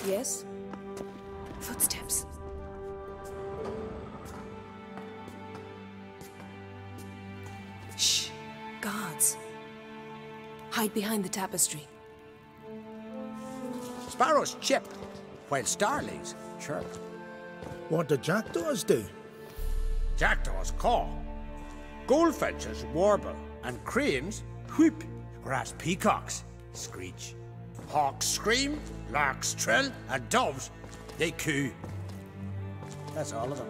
Yes? Footsteps. Shh. Guards. Hide behind the tapestry. Sparrows chip, while starlings chirp. What do jackdaws do? Jackdaws caw. Goldfinches warble, and cranes whoop, whereas peacocks screech. Hawks scream, larks trill, and doves, they coo. That's all of them.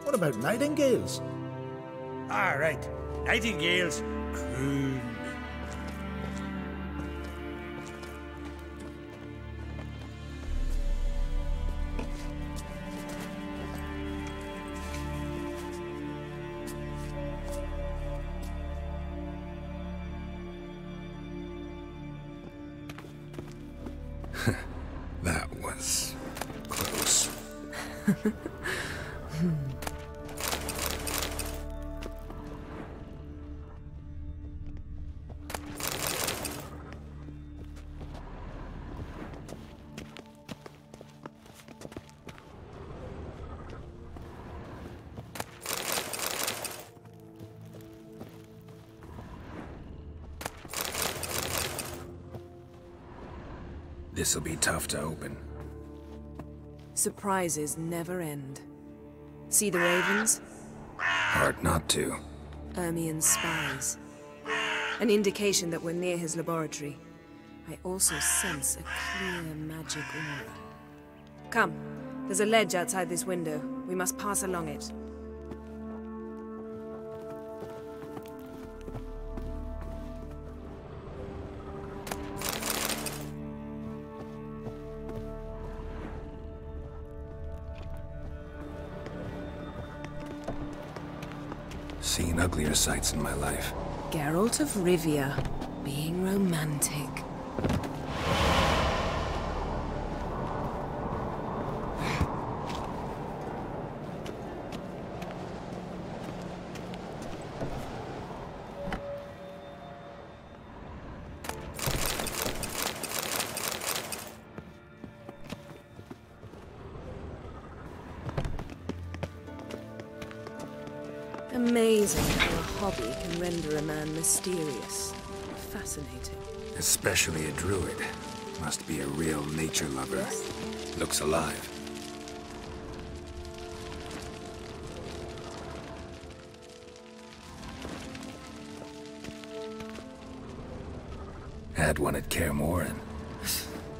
What about nightingales? All right, nightingales croon. That was close. This'll be tough to open. Surprises never end. See the ravens? Hard not to. Ermien's spies. An indication that we're near his laboratory. I also sense a clear magic aura. Come, there's a ledge outside this window. We must pass along it. Seen uglier sights in my life. Geralt of Rivia, being romantic. Amazing how a hobby can render a man mysterious. Fascinating. Especially a druid. Must be a real nature lover. Looks alive. Had one at Kaer Morhen.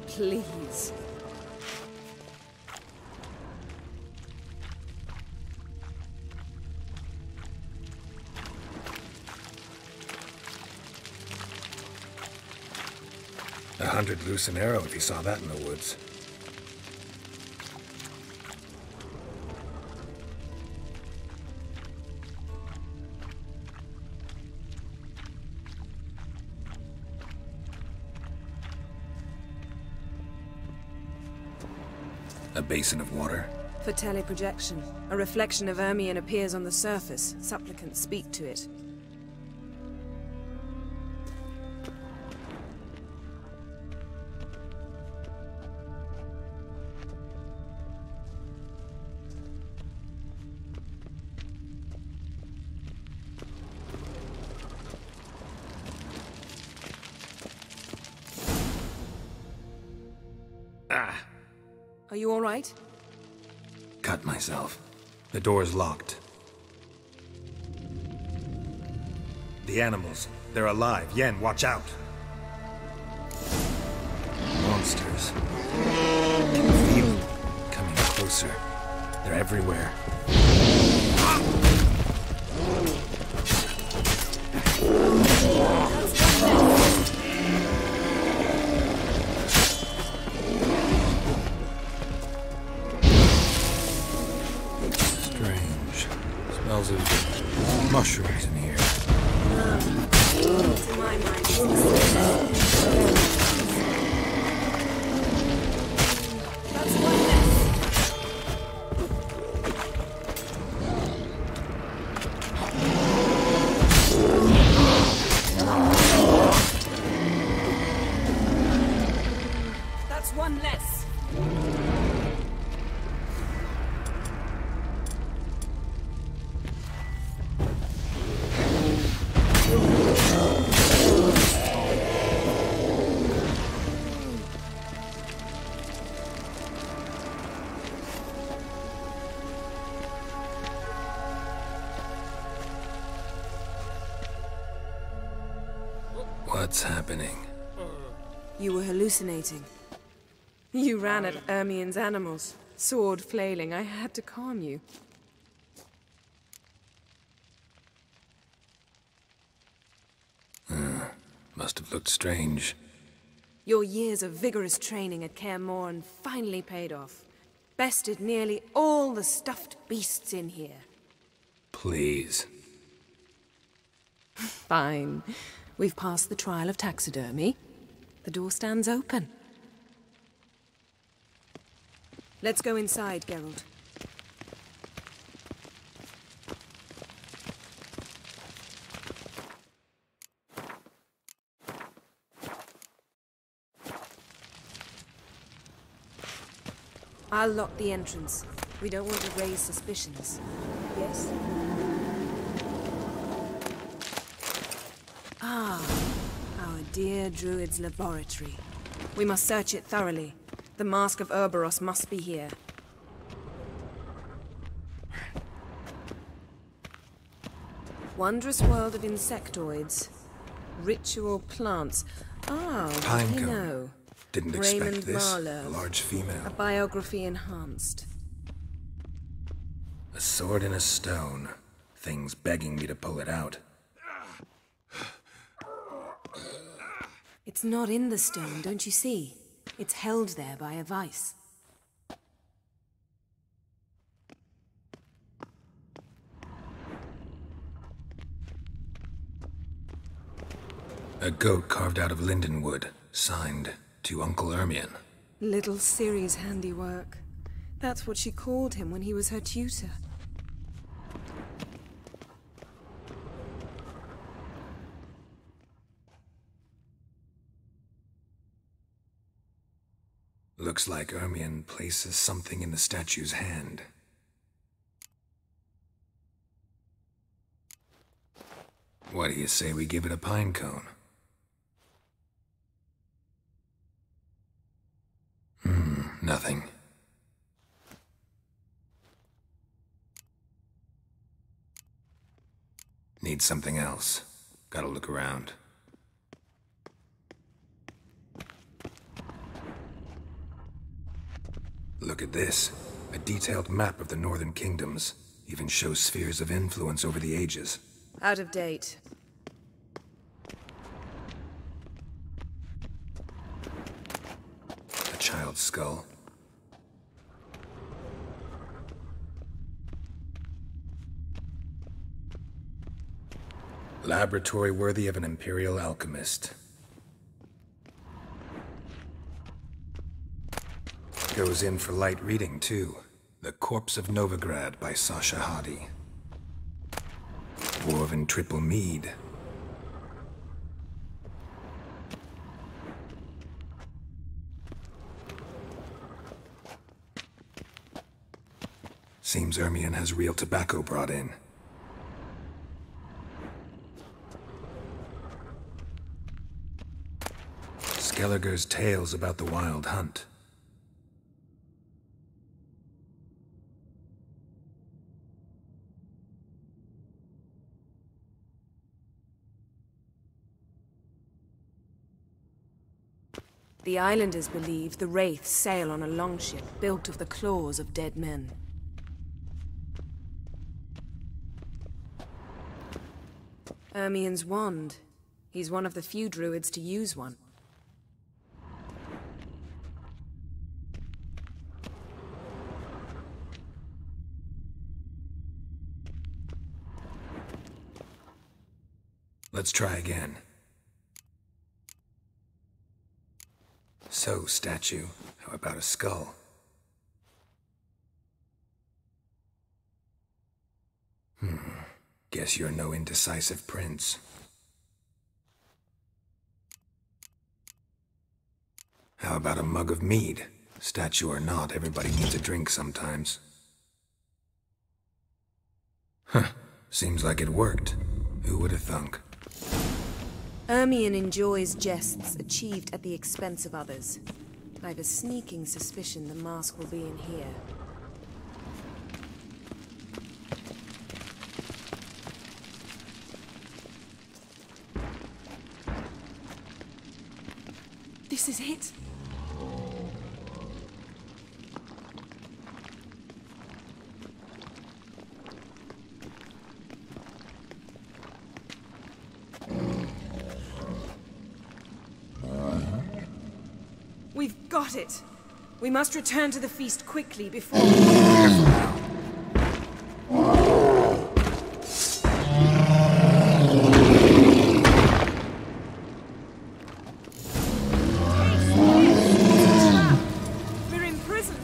Please. $100 loose an arrow if you saw that in the woods. A basin of water. For teleprojection. A reflection of Ermion appears on the surface. Supplicants speak to it. Are you all right? Cut myself. The door's locked. The animals. They're alive. Yen, watch out. Monsters. I can feel them coming closer. They're everywhere. Smells of mushrooms in here. To my mind, that's one less. That's one less. What's happening? You were hallucinating. You ran at Ermion's animals, sword flailing. I had to calm you. Must have looked strange. Your years of vigorous training at Kaer Morhen finally paid off. Bested nearly all the stuffed beasts in here. Please. Fine. We've passed the trial of taxidermy. The door stands open. Let's go inside, Geralt. I'll lock the entrance. We don't want to raise suspicions. Yes? Ah, our dear Druid's laboratory. We must search it thoroughly. The Mask of Ouroboros must be here. Wondrous world of insectoids. Ritual plants. Ah, what do you know? Didn't Raymond expect this. Marlowe. A large female. A biography enhanced. A sword in a stone. Things begging me to pull it out. It's not in the stone, don't you see? It's held there by a vice. A goat carved out of lindenwood, signed to Uncle Ermion. Little Ciri's handiwork. That's what she called him when he was her tutor. Looks like Ermion places something in the statue's hand. What do you say we give it a pine cone? Nothing. Need something else. Gotta look around. Look at this. A detailed map of the Northern Kingdoms. Even shows spheres of influence over the ages. Out of date. A child's skull. Laboratory worthy of an Imperial alchemist. Goes in for light reading, too. The Corpse of Novigrad by Sasha Hadi. Woven triple mead. Seems Ermion has real tobacco brought in. Skellige's tales about the Wild Hunt. The islanders believe the wraiths sail on a longship built of the claws of dead men. Ermion's wand. He's one of the few druids to use one. Let's try again. So, statue, how about a skull? Guess you're no indecisive prince. How about a mug of mead? Statue or not, everybody needs a drink sometimes. Seems like it worked. Who would have thunk? Ermion enjoys jests achieved at the expense of others. I've a sneaking suspicion the mask will be in here. This is it. We've got it. We must return to the feast quickly before... We're imprisoned.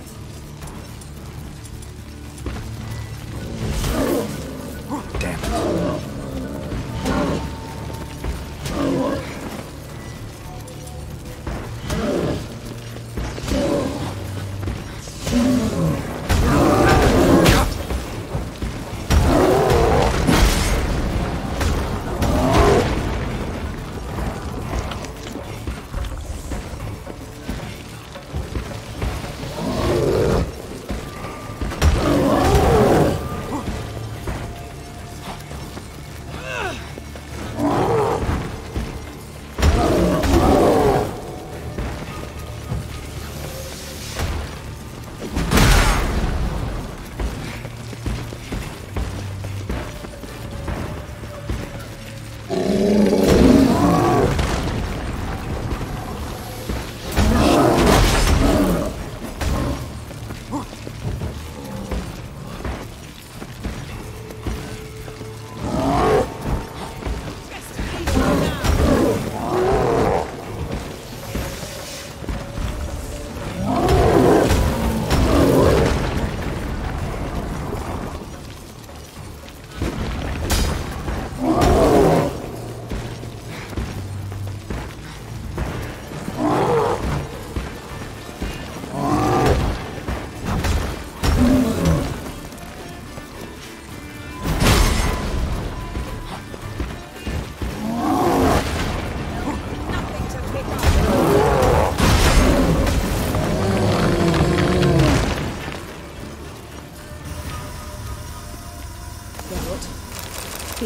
Damn it.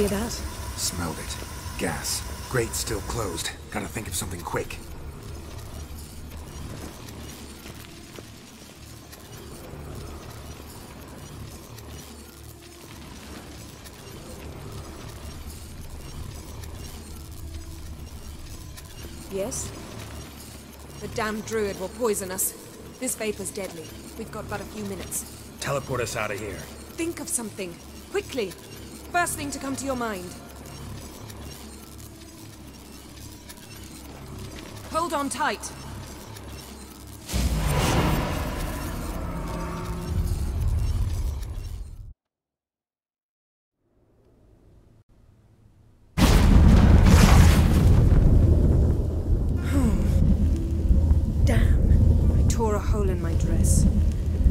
hear that? Smelled it. Gas. Grate still closed. Gotta think of something quick. Yes? The damned druid will poison us. This vapor's deadly. We've got but a few minutes. Teleport us out of here. Think of something. Quickly. First thing to come to your mind. Hold on tight. Hole in my dress.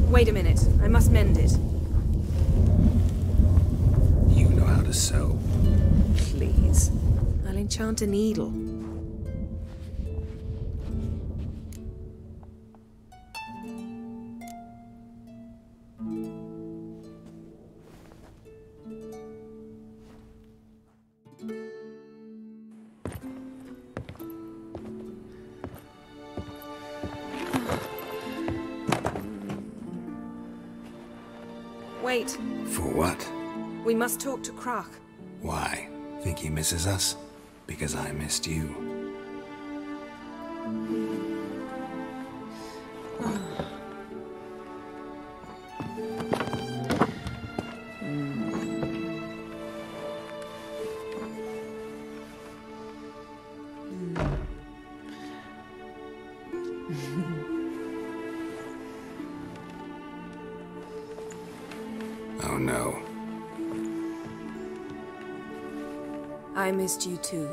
Wait a minute, I must mend it. You know how to sew. Please. I'll enchant a needle. Wait. For what? We must talk to Krach. Why? Think he misses us? Because I missed you. Oh no. I missed you too.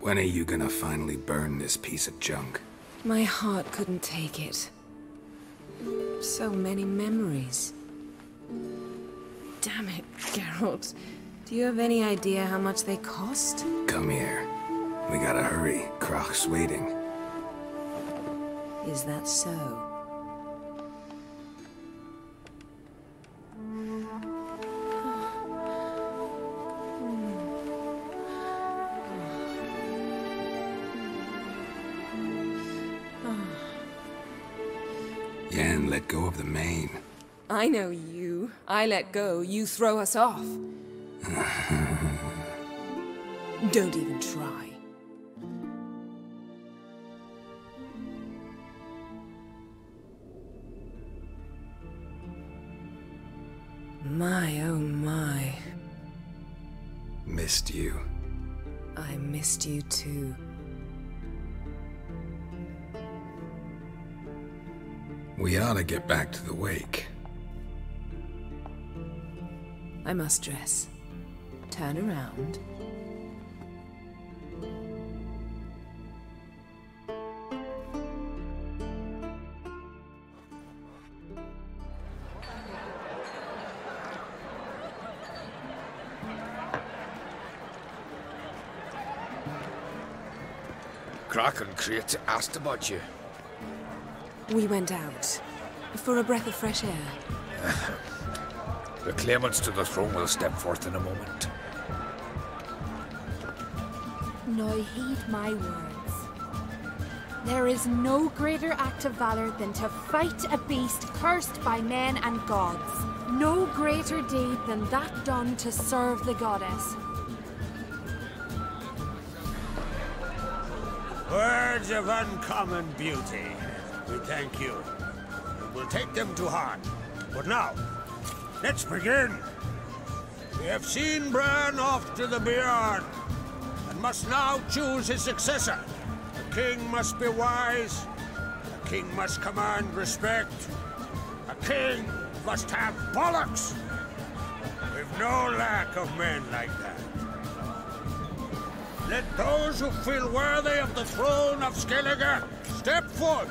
When are you gonna finally burn this piece of junk? My heart couldn't take it. So many memories. Damn it, Geralt. Do you have any idea how much they cost? Come here. We gotta hurry. Krach's waiting. Is that so? Yen let go of the mane. I know you. I let go, you throw us off. Don't even try. My, oh my. Missed you. I missed you too. We ought to get back to the wake. I must dress. Turn around. Krach and Crate asked about you. We went out. For a breath of fresh air. The claimants to the throne will step forth in a moment. Now heed my words. There is no greater act of valor than to fight a beast cursed by men and gods. No greater deed than that done to serve the goddess. Words of uncommon beauty. We thank you. We'll take them to heart. But now, let's begin. We have seen Bran off to the Beyond, and must now choose his successor. A king must be wise. A king must command respect. A king must have bollocks. We've no lack of men like that. Let those who feel worthy of the throne of Skellige step forth.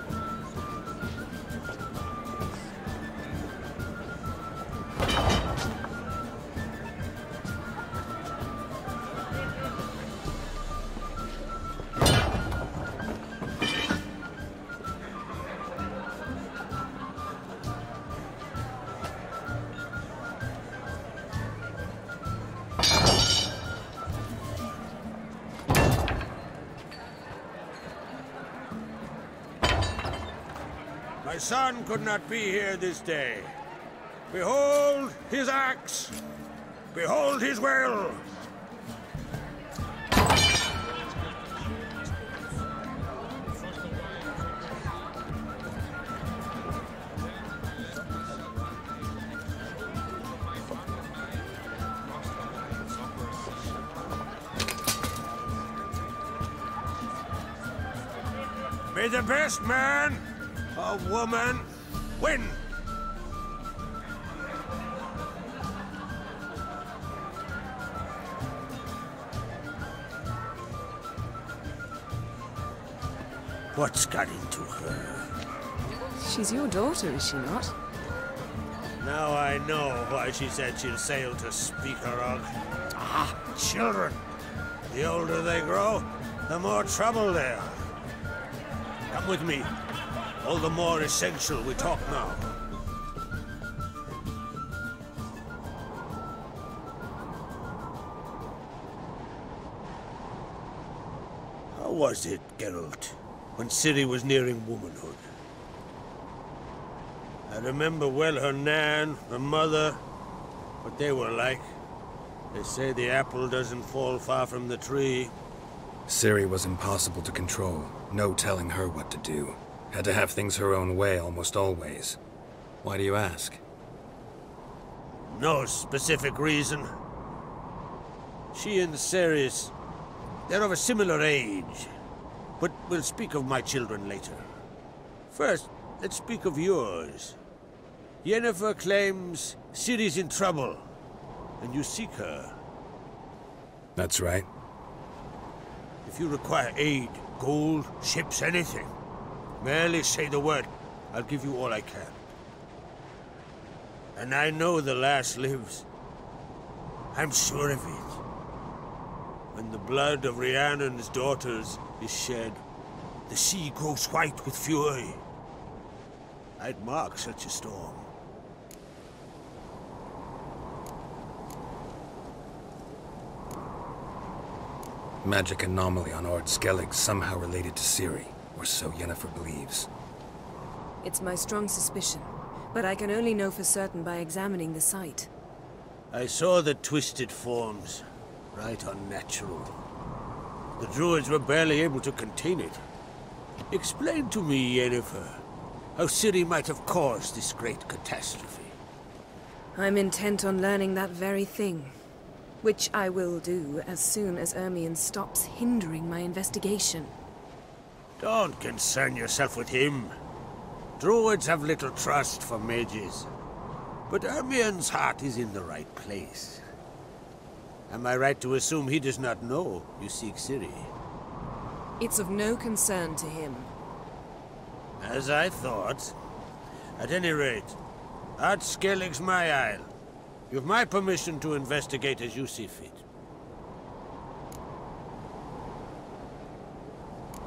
son could not be here this day. Behold his axe! Behold his will! May the best man or woman win! What's got into her? She's your daughter, is she not? Now I know why she said she'll sail to speak her of. Ah, children! The older they grow, the more trouble they are. Come with me. All the more essential we talk now. How was it, Geralt, when Ciri was nearing womanhood? I remember well her nan, her mother, what they were like. They say the apple doesn't fall far from the tree. Ciri was impossible to control. No telling her what to do. Had to have things her own way almost always. Why do you ask? No specific reason. She and Ceres, they're of a similar age. But we'll speak of my children later. First, let's speak of yours. Yennefer claims Ciri's in trouble, and you seek her. That's right. If you require aid, gold, ships, anything, merely say the word. I'll give you all I can. And I know the lass lives. I'm sure of it. When the blood of Rhiannon's daughters is shed, the sea grows white with fury. I'd mark such a storm. Magic anomaly on Ard Skellig somehow related to Ciri, or so Yennefer believes. It's my strong suspicion, but I can only know for certain by examining the site. I saw the twisted forms, right unnatural. The druids were barely able to contain it. Explain to me, Yennefer, how Ciri might have caused this great catastrophe. I'm intent on learning that very thing. Which I will do as soon as Ermion stops hindering my investigation. Don't concern yourself with him. Druids have little trust for mages. But Ermion's heart is in the right place. Am I right to assume he does not know you seek Ciri? It's of no concern to him. As I thought. At any rate, Ard Skellig's my isle. You've my permission to investigate as you see fit.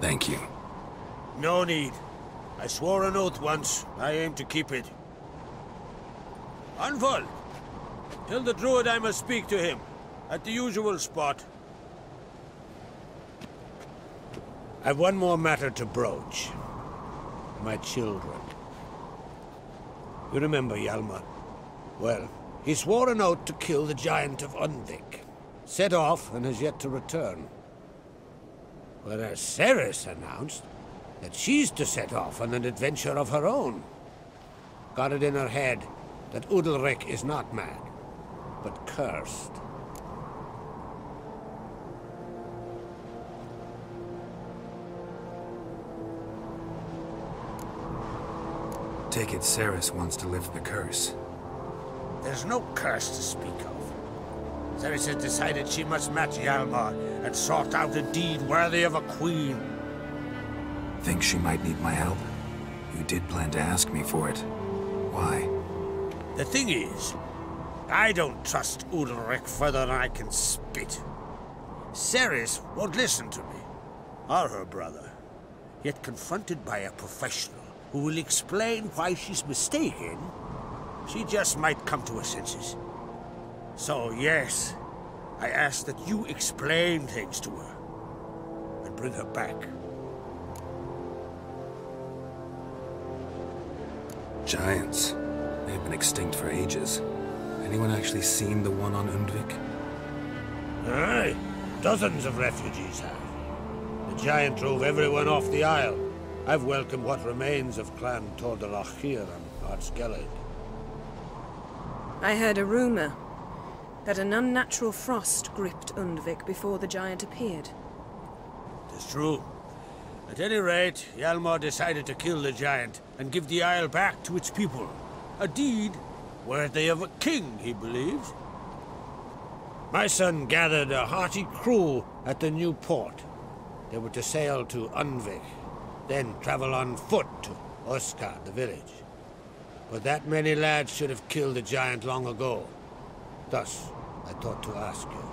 Thank you. No need. I swore an oath once. I aim to keep it. Unfold! Tell the druid I must speak to him. At the usual spot. I've one more matter to broach. My children. You remember Hjalmar? Well, he swore an oath to kill the giant of Undvik. Set off and has yet to return. Whereas Ceres announced that she's to set off on an adventure of her own. Got it in her head that Udalric is not mad, but cursed. Take it Ceres wants to lift the curse. There's no curse to speak of. Ceres has decided she must match Hjalmar and sought out a deed worthy of a queen. Think she might need my help? You did plan to ask me for it. Why? The thing is, I don't trust Udalric further than I can spit. Ceres won't listen to me, or her brother. Yet confronted by a professional who will explain why she's mistaken, she just might come to her senses. So, yes, I ask that you explain things to her and bring her back. Giants. They've been extinct for ages. Anyone actually seen the one on Undvik? Aye. Dozens of refugees have. The giant drove everyone off the isle. I've welcomed what remains of Clan Tordalach here on Ardskellig. I heard a rumor that an unnatural frost gripped Undvik before the giant appeared. It's true. At any rate, Hjalmar decided to kill the giant and give the isle back to its people. A deed worthy of a king, he believes. My son gathered a hearty crew at the new port. They were to sail to Undvik, then travel on foot to Oskar, the village. But that many lads should have killed the giant long ago. Thus, I thought to ask you.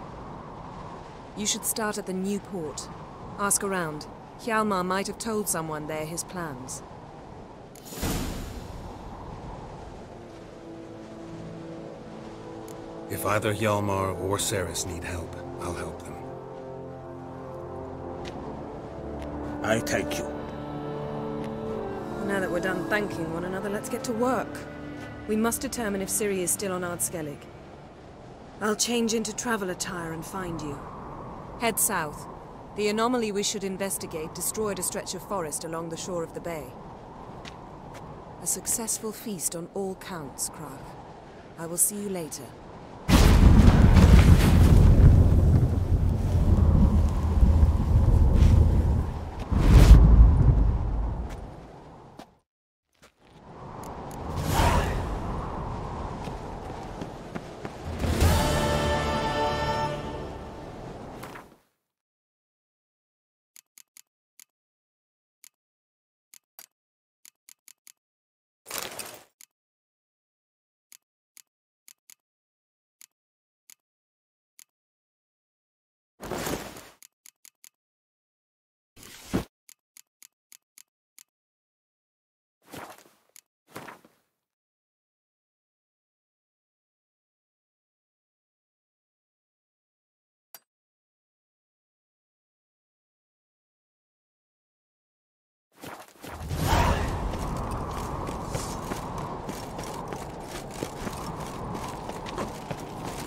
You should start at the new port. Ask around. Hjalmar might have told someone there his plans. If either Hjalmar or Ceres need help, I'll help them. I thank you. Now that we're done thanking one another, let's get to work. We must determine if Ciri is still on Ardskellig. I'll change into travel attire and find you. Head south. The anomaly we should investigate destroyed a stretch of forest along the shore of the bay. A successful feast on all counts, Krach. I will see you later.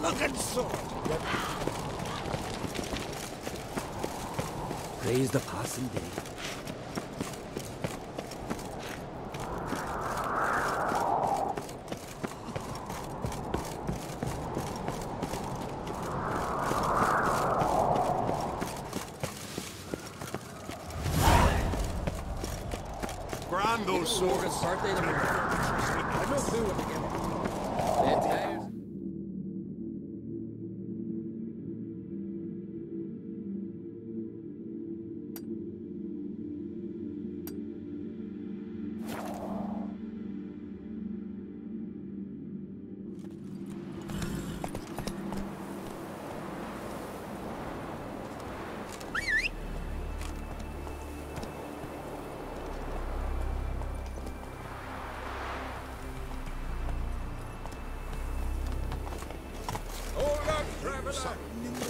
Looking sword. Praise the passing day. Grand those swords. Birthday tomorrow. I don't do what to give him.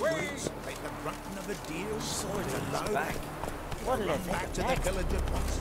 Ways like the grunting of a deer, sword aloud. Back. What'll it Back to the village at once.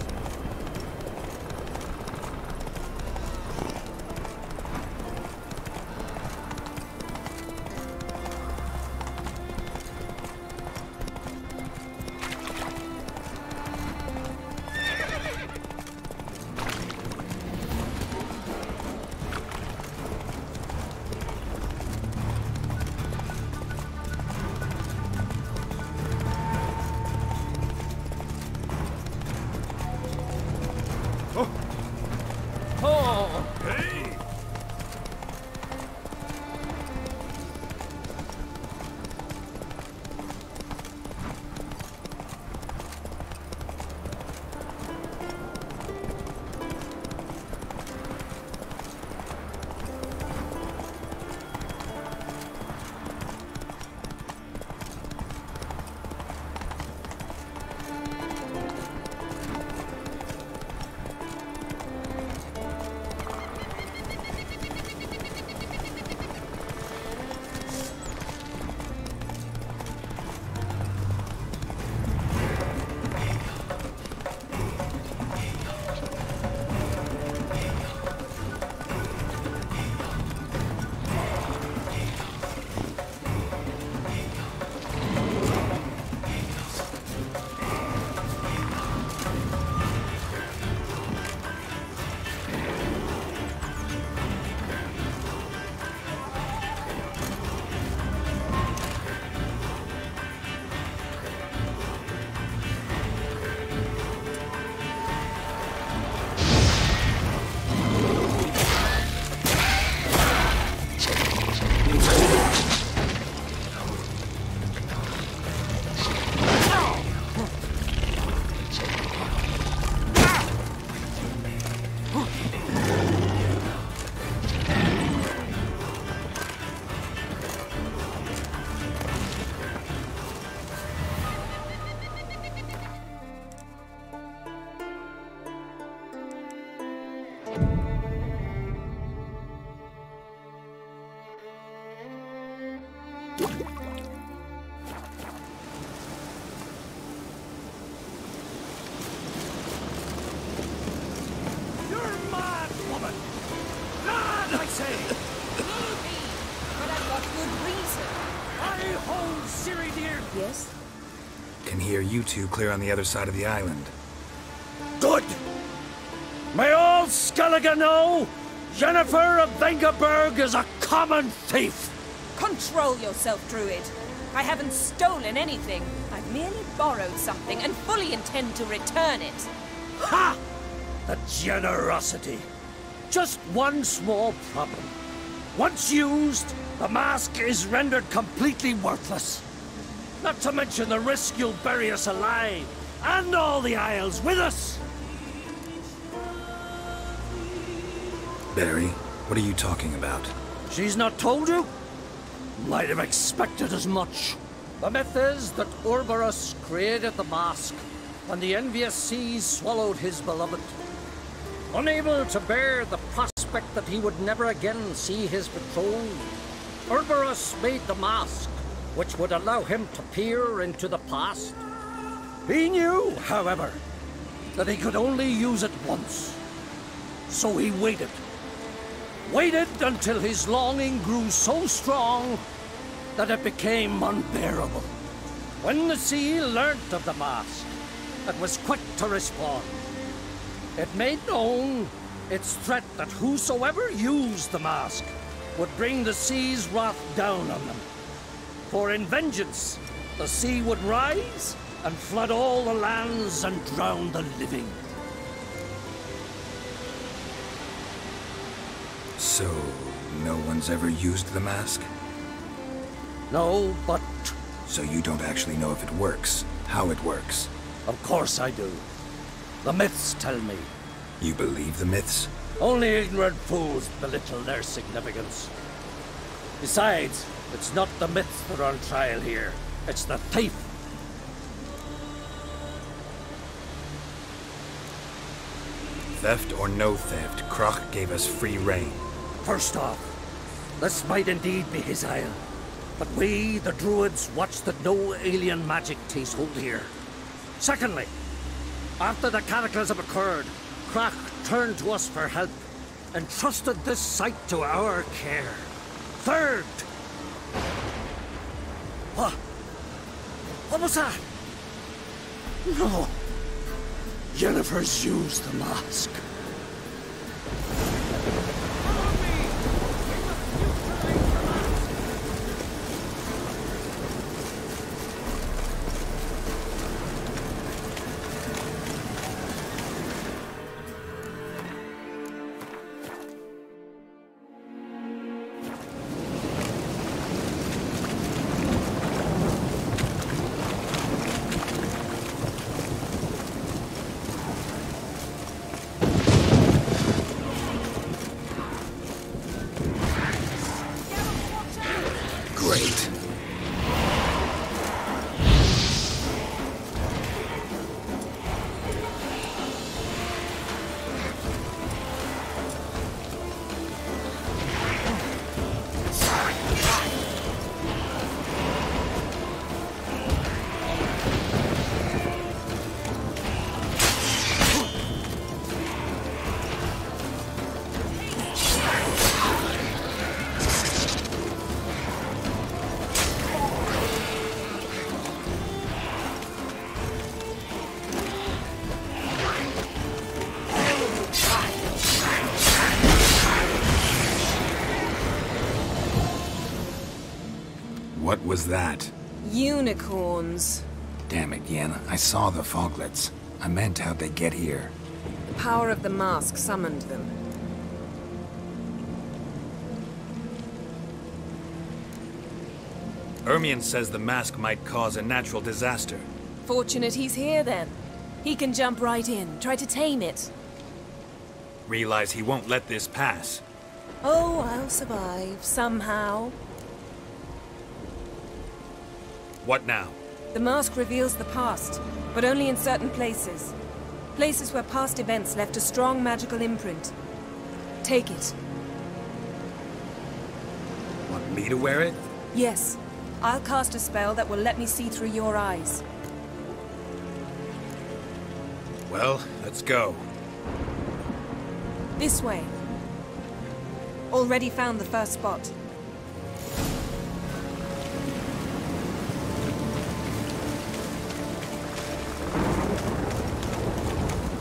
You're mad, woman! Mad, I say! Maybe, but I've got good reason. I hold Ciri dear! Yes? Can hear you two clear on the other side of the island. Good! May all Skellige know, Jennifer of Vengerberg is a common thief! Control yourself, Druid. I haven't stolen anything. I've merely borrowed something and fully intend to return it. Ha! The generosity. Just one small problem. Once used, the mask is rendered completely worthless. Not to mention the risk you'll bury us alive, and all the Isles with us! Barry, what are you talking about? She's not told you? Might have expected as much. The myth is that Urberus created the mask, and the envious seas swallowed his beloved. Unable to bear the prospect that he would never again see his betrothed, Urberus made the mask, which would allow him to peer into the past. He knew, however, that he could only use it once. So he waited. Waited until his longing grew so strong that it became unbearable. When the sea learnt of the mask, it was quick to respond. It made known its threat that whosoever used the mask would bring the sea's wrath down on them. For in vengeance, the sea would rise and flood all the lands and drown the living. So, no one's ever used the mask? No, but... So you don't actually know if it works, how it works? Of course I do. The myths tell me. You believe the myths? Only ignorant fools belittle their significance. Besides, it's not the myths that are on trial here. It's the thief. Theft or no theft, Kroch gave us free rein. First off, this might indeed be his isle. But we, the Druids, watch that no alien magic takes hold here. Secondly, after the cataclysm occurred, Kroch turned to us for help, and trusted this site to our care. Third... What was that? No. Jennifer's used the mask. Great. What was that? Unicorns. Damn it, Yen. I saw the foglets. I meant how'd they get here. The power of the mask summoned them. Ermion says the mask might cause a natural disaster. Fortunate he's here, then. He can jump right in, try to tame it. Realize he won't let this pass. Oh, I'll survive, somehow. What now? The mask reveals the past, but only in certain places. Places where past events left a strong magical imprint. Take it. Want me to wear it? Yes. I'll cast a spell that will let me see through your eyes. Well, let's go. This way. Already found the first spot.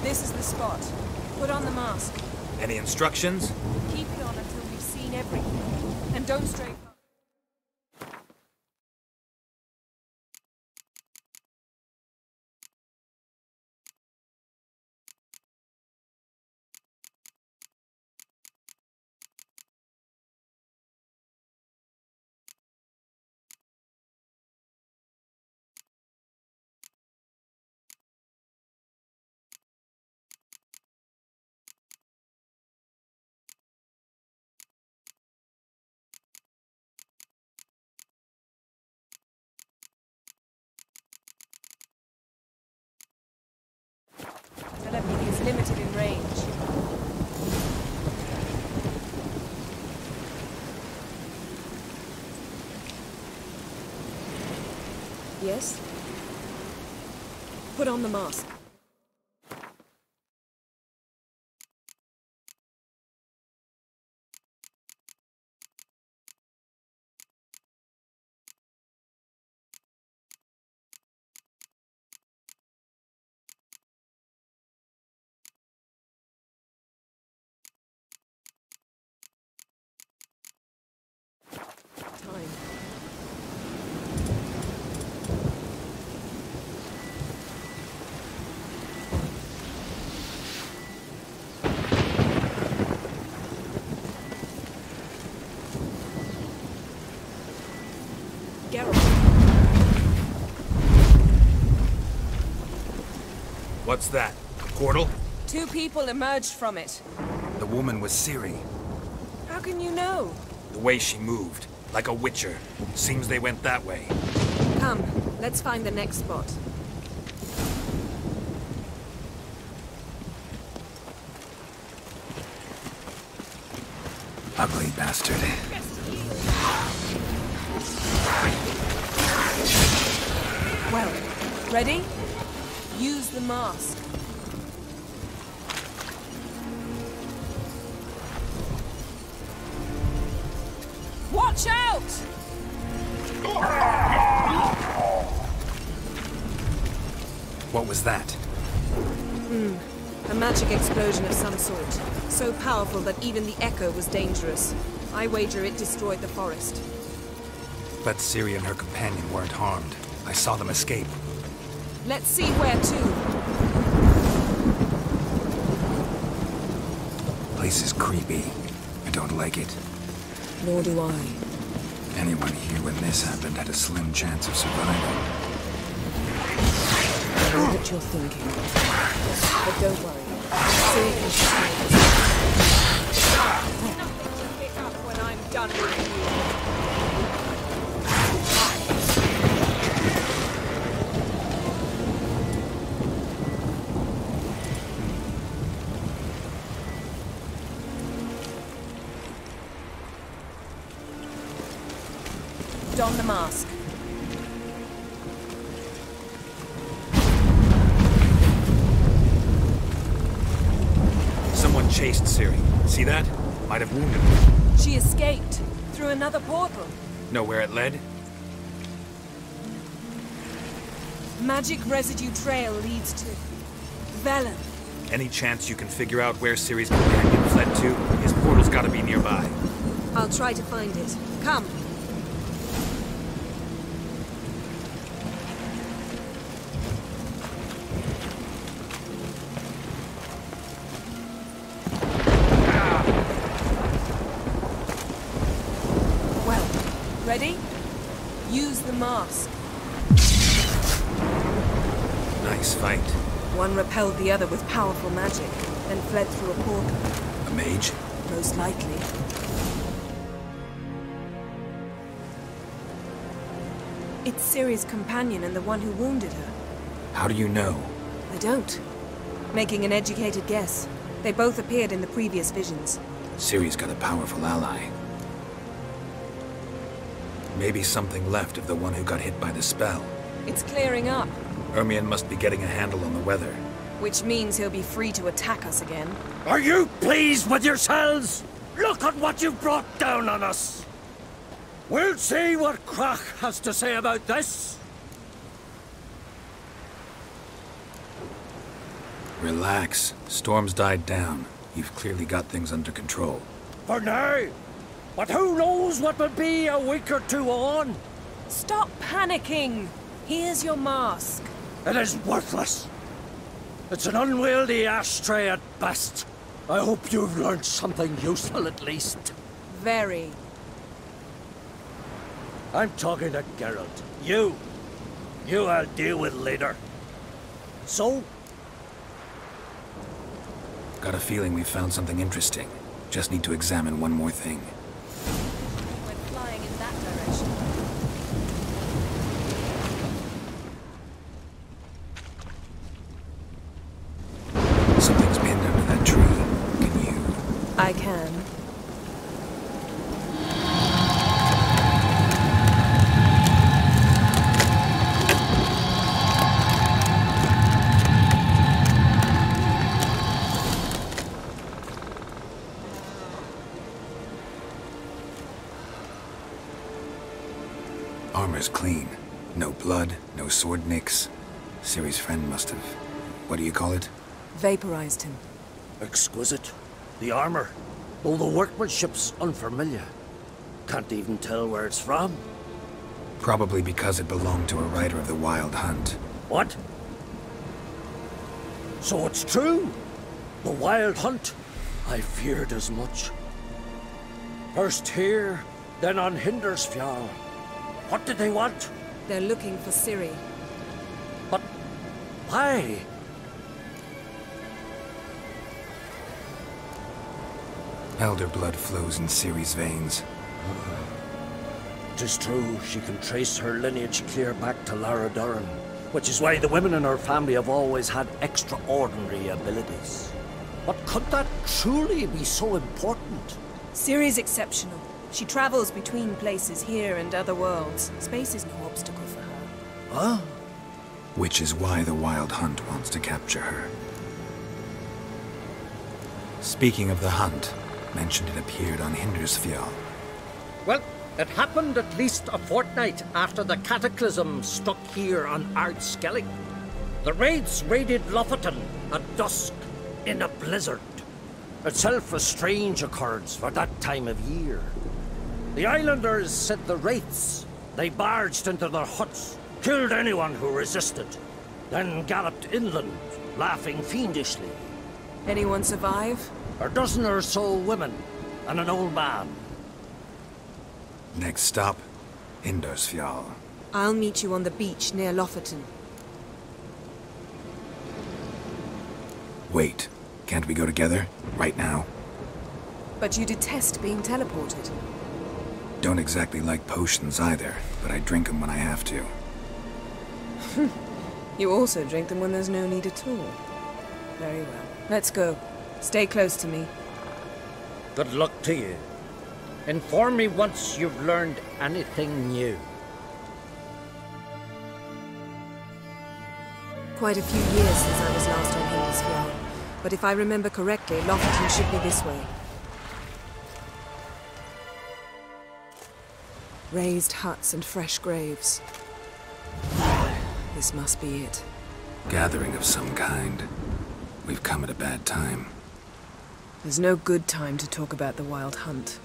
This is the spot. Put on the mask. Any instructions? Keep it on until we've seen everything. And don't stray. Telepathy is limited in range. Yes? Put on the mask. What's that? A portal? 2 people emerged from it. The woman was Ciri. How can you know? The way she moved. Like a witcher. Seems they went that way. Come, let's find the next spot. Ugly bastard. Well, ready? Use the mask. Watch out! What was that? A magic explosion of some sort. So powerful that even the echo was dangerous. I wager it destroyed the forest. But Ciri and her companion weren't harmed. I saw them escape. Let's see where to. Place is creepy. I don't like it. Nor do I. Anyone here when this happened had a slim chance of surviving. I know what you're thinking. But don't worry. Ciri can survive. Pick up when I'm done with you. Don the mask. Someone chased Ciri. See that? Might have wounded her. She escaped through another portal. Know where it led? Magic residue trail leads to Velen. Any chance you can figure out where Ciri's companion fled to? His portal's gotta be nearby. I'll try to find it. Come. Ready? Use the mask. Nice fight. One repelled the other with powerful magic, then fled through a portal. A mage? Most likely. It's Ciri's companion and the one who wounded her. How do you know? I don't. Making an educated guess. They both appeared in the previous visions. Ciri's got a powerful ally. Maybe something left of the one who got hit by the spell. It's clearing up, Ermion must be getting a handle on the weather. which means he'll be free to attack us again. Are you pleased with yourselves? Look at what you've brought down on us. We'll see what Crach has to say about this. Relax. Storm's died down. You've clearly got things under control. For now. But who knows what will be a week or two on? Stop panicking! Here's your mask. It is worthless. It's an unwieldy ashtray at best. I hope you've learned something useful at least. Very. I'm talking to Geralt. You I'll deal with later. So? Got a feeling we found something interesting. Just need to examine one more thing. We're flying in that direction. Something's pinned under that tree. Can you... I can. Armor's clean. No blood, no sword nicks. Ciri's friend must have... What do you call it? Vaporized him. Exquisite. The armor, though the workmanship's unfamiliar. Can't even tell where it's from. Probably because it belonged to a rider of the Wildhunt. What? So it's true? The Wildhunt? I feared as much. First here, then on Hindersfjall. What did they want? They're looking for Ciri. But why? Elder blood flows in Ciri's veins. Tis true, she can trace her lineage clear back to Lara Duran, which is why the women in her family have always had extraordinary abilities. But could that truly be so important? Ciri's exceptional. She travels between places here and other worlds. Space is no obstacle for her. Huh? Which is why the Wildhunt wants to capture her. Speaking of the hunt, mentioned it appeared on Hindersfjall. Well, it happened at least a fortnight after the cataclysm struck here on Ardskellig. The raids raided Lofoten at dusk in a blizzard. Itself a strange occurrence for that time of year. The islanders said the wraiths. They barged into their huts, killed anyone who resisted, then galloped inland, laughing fiendishly. Anyone survive? A dozen or so women, and an old man. Next stop, Hindersfjall. I'll meet you on the beach near Lofoten. Wait, can't we go together? Right now? But you detest being teleported. Don't exactly like potions either, but I drink them when I have to. You also drink them when there's no need at all. Very well. Let's go. Stay close to me. Good luck to you. Inform me once you've learned anything new. Quite a few years since I was last on Hindersfjall, but if I remember correctly, Lofoten should be this way. Raised huts and fresh graves. This must be it. Gathering of some kind. We've come at a bad time. There's no good time to talk about the Wildhunt.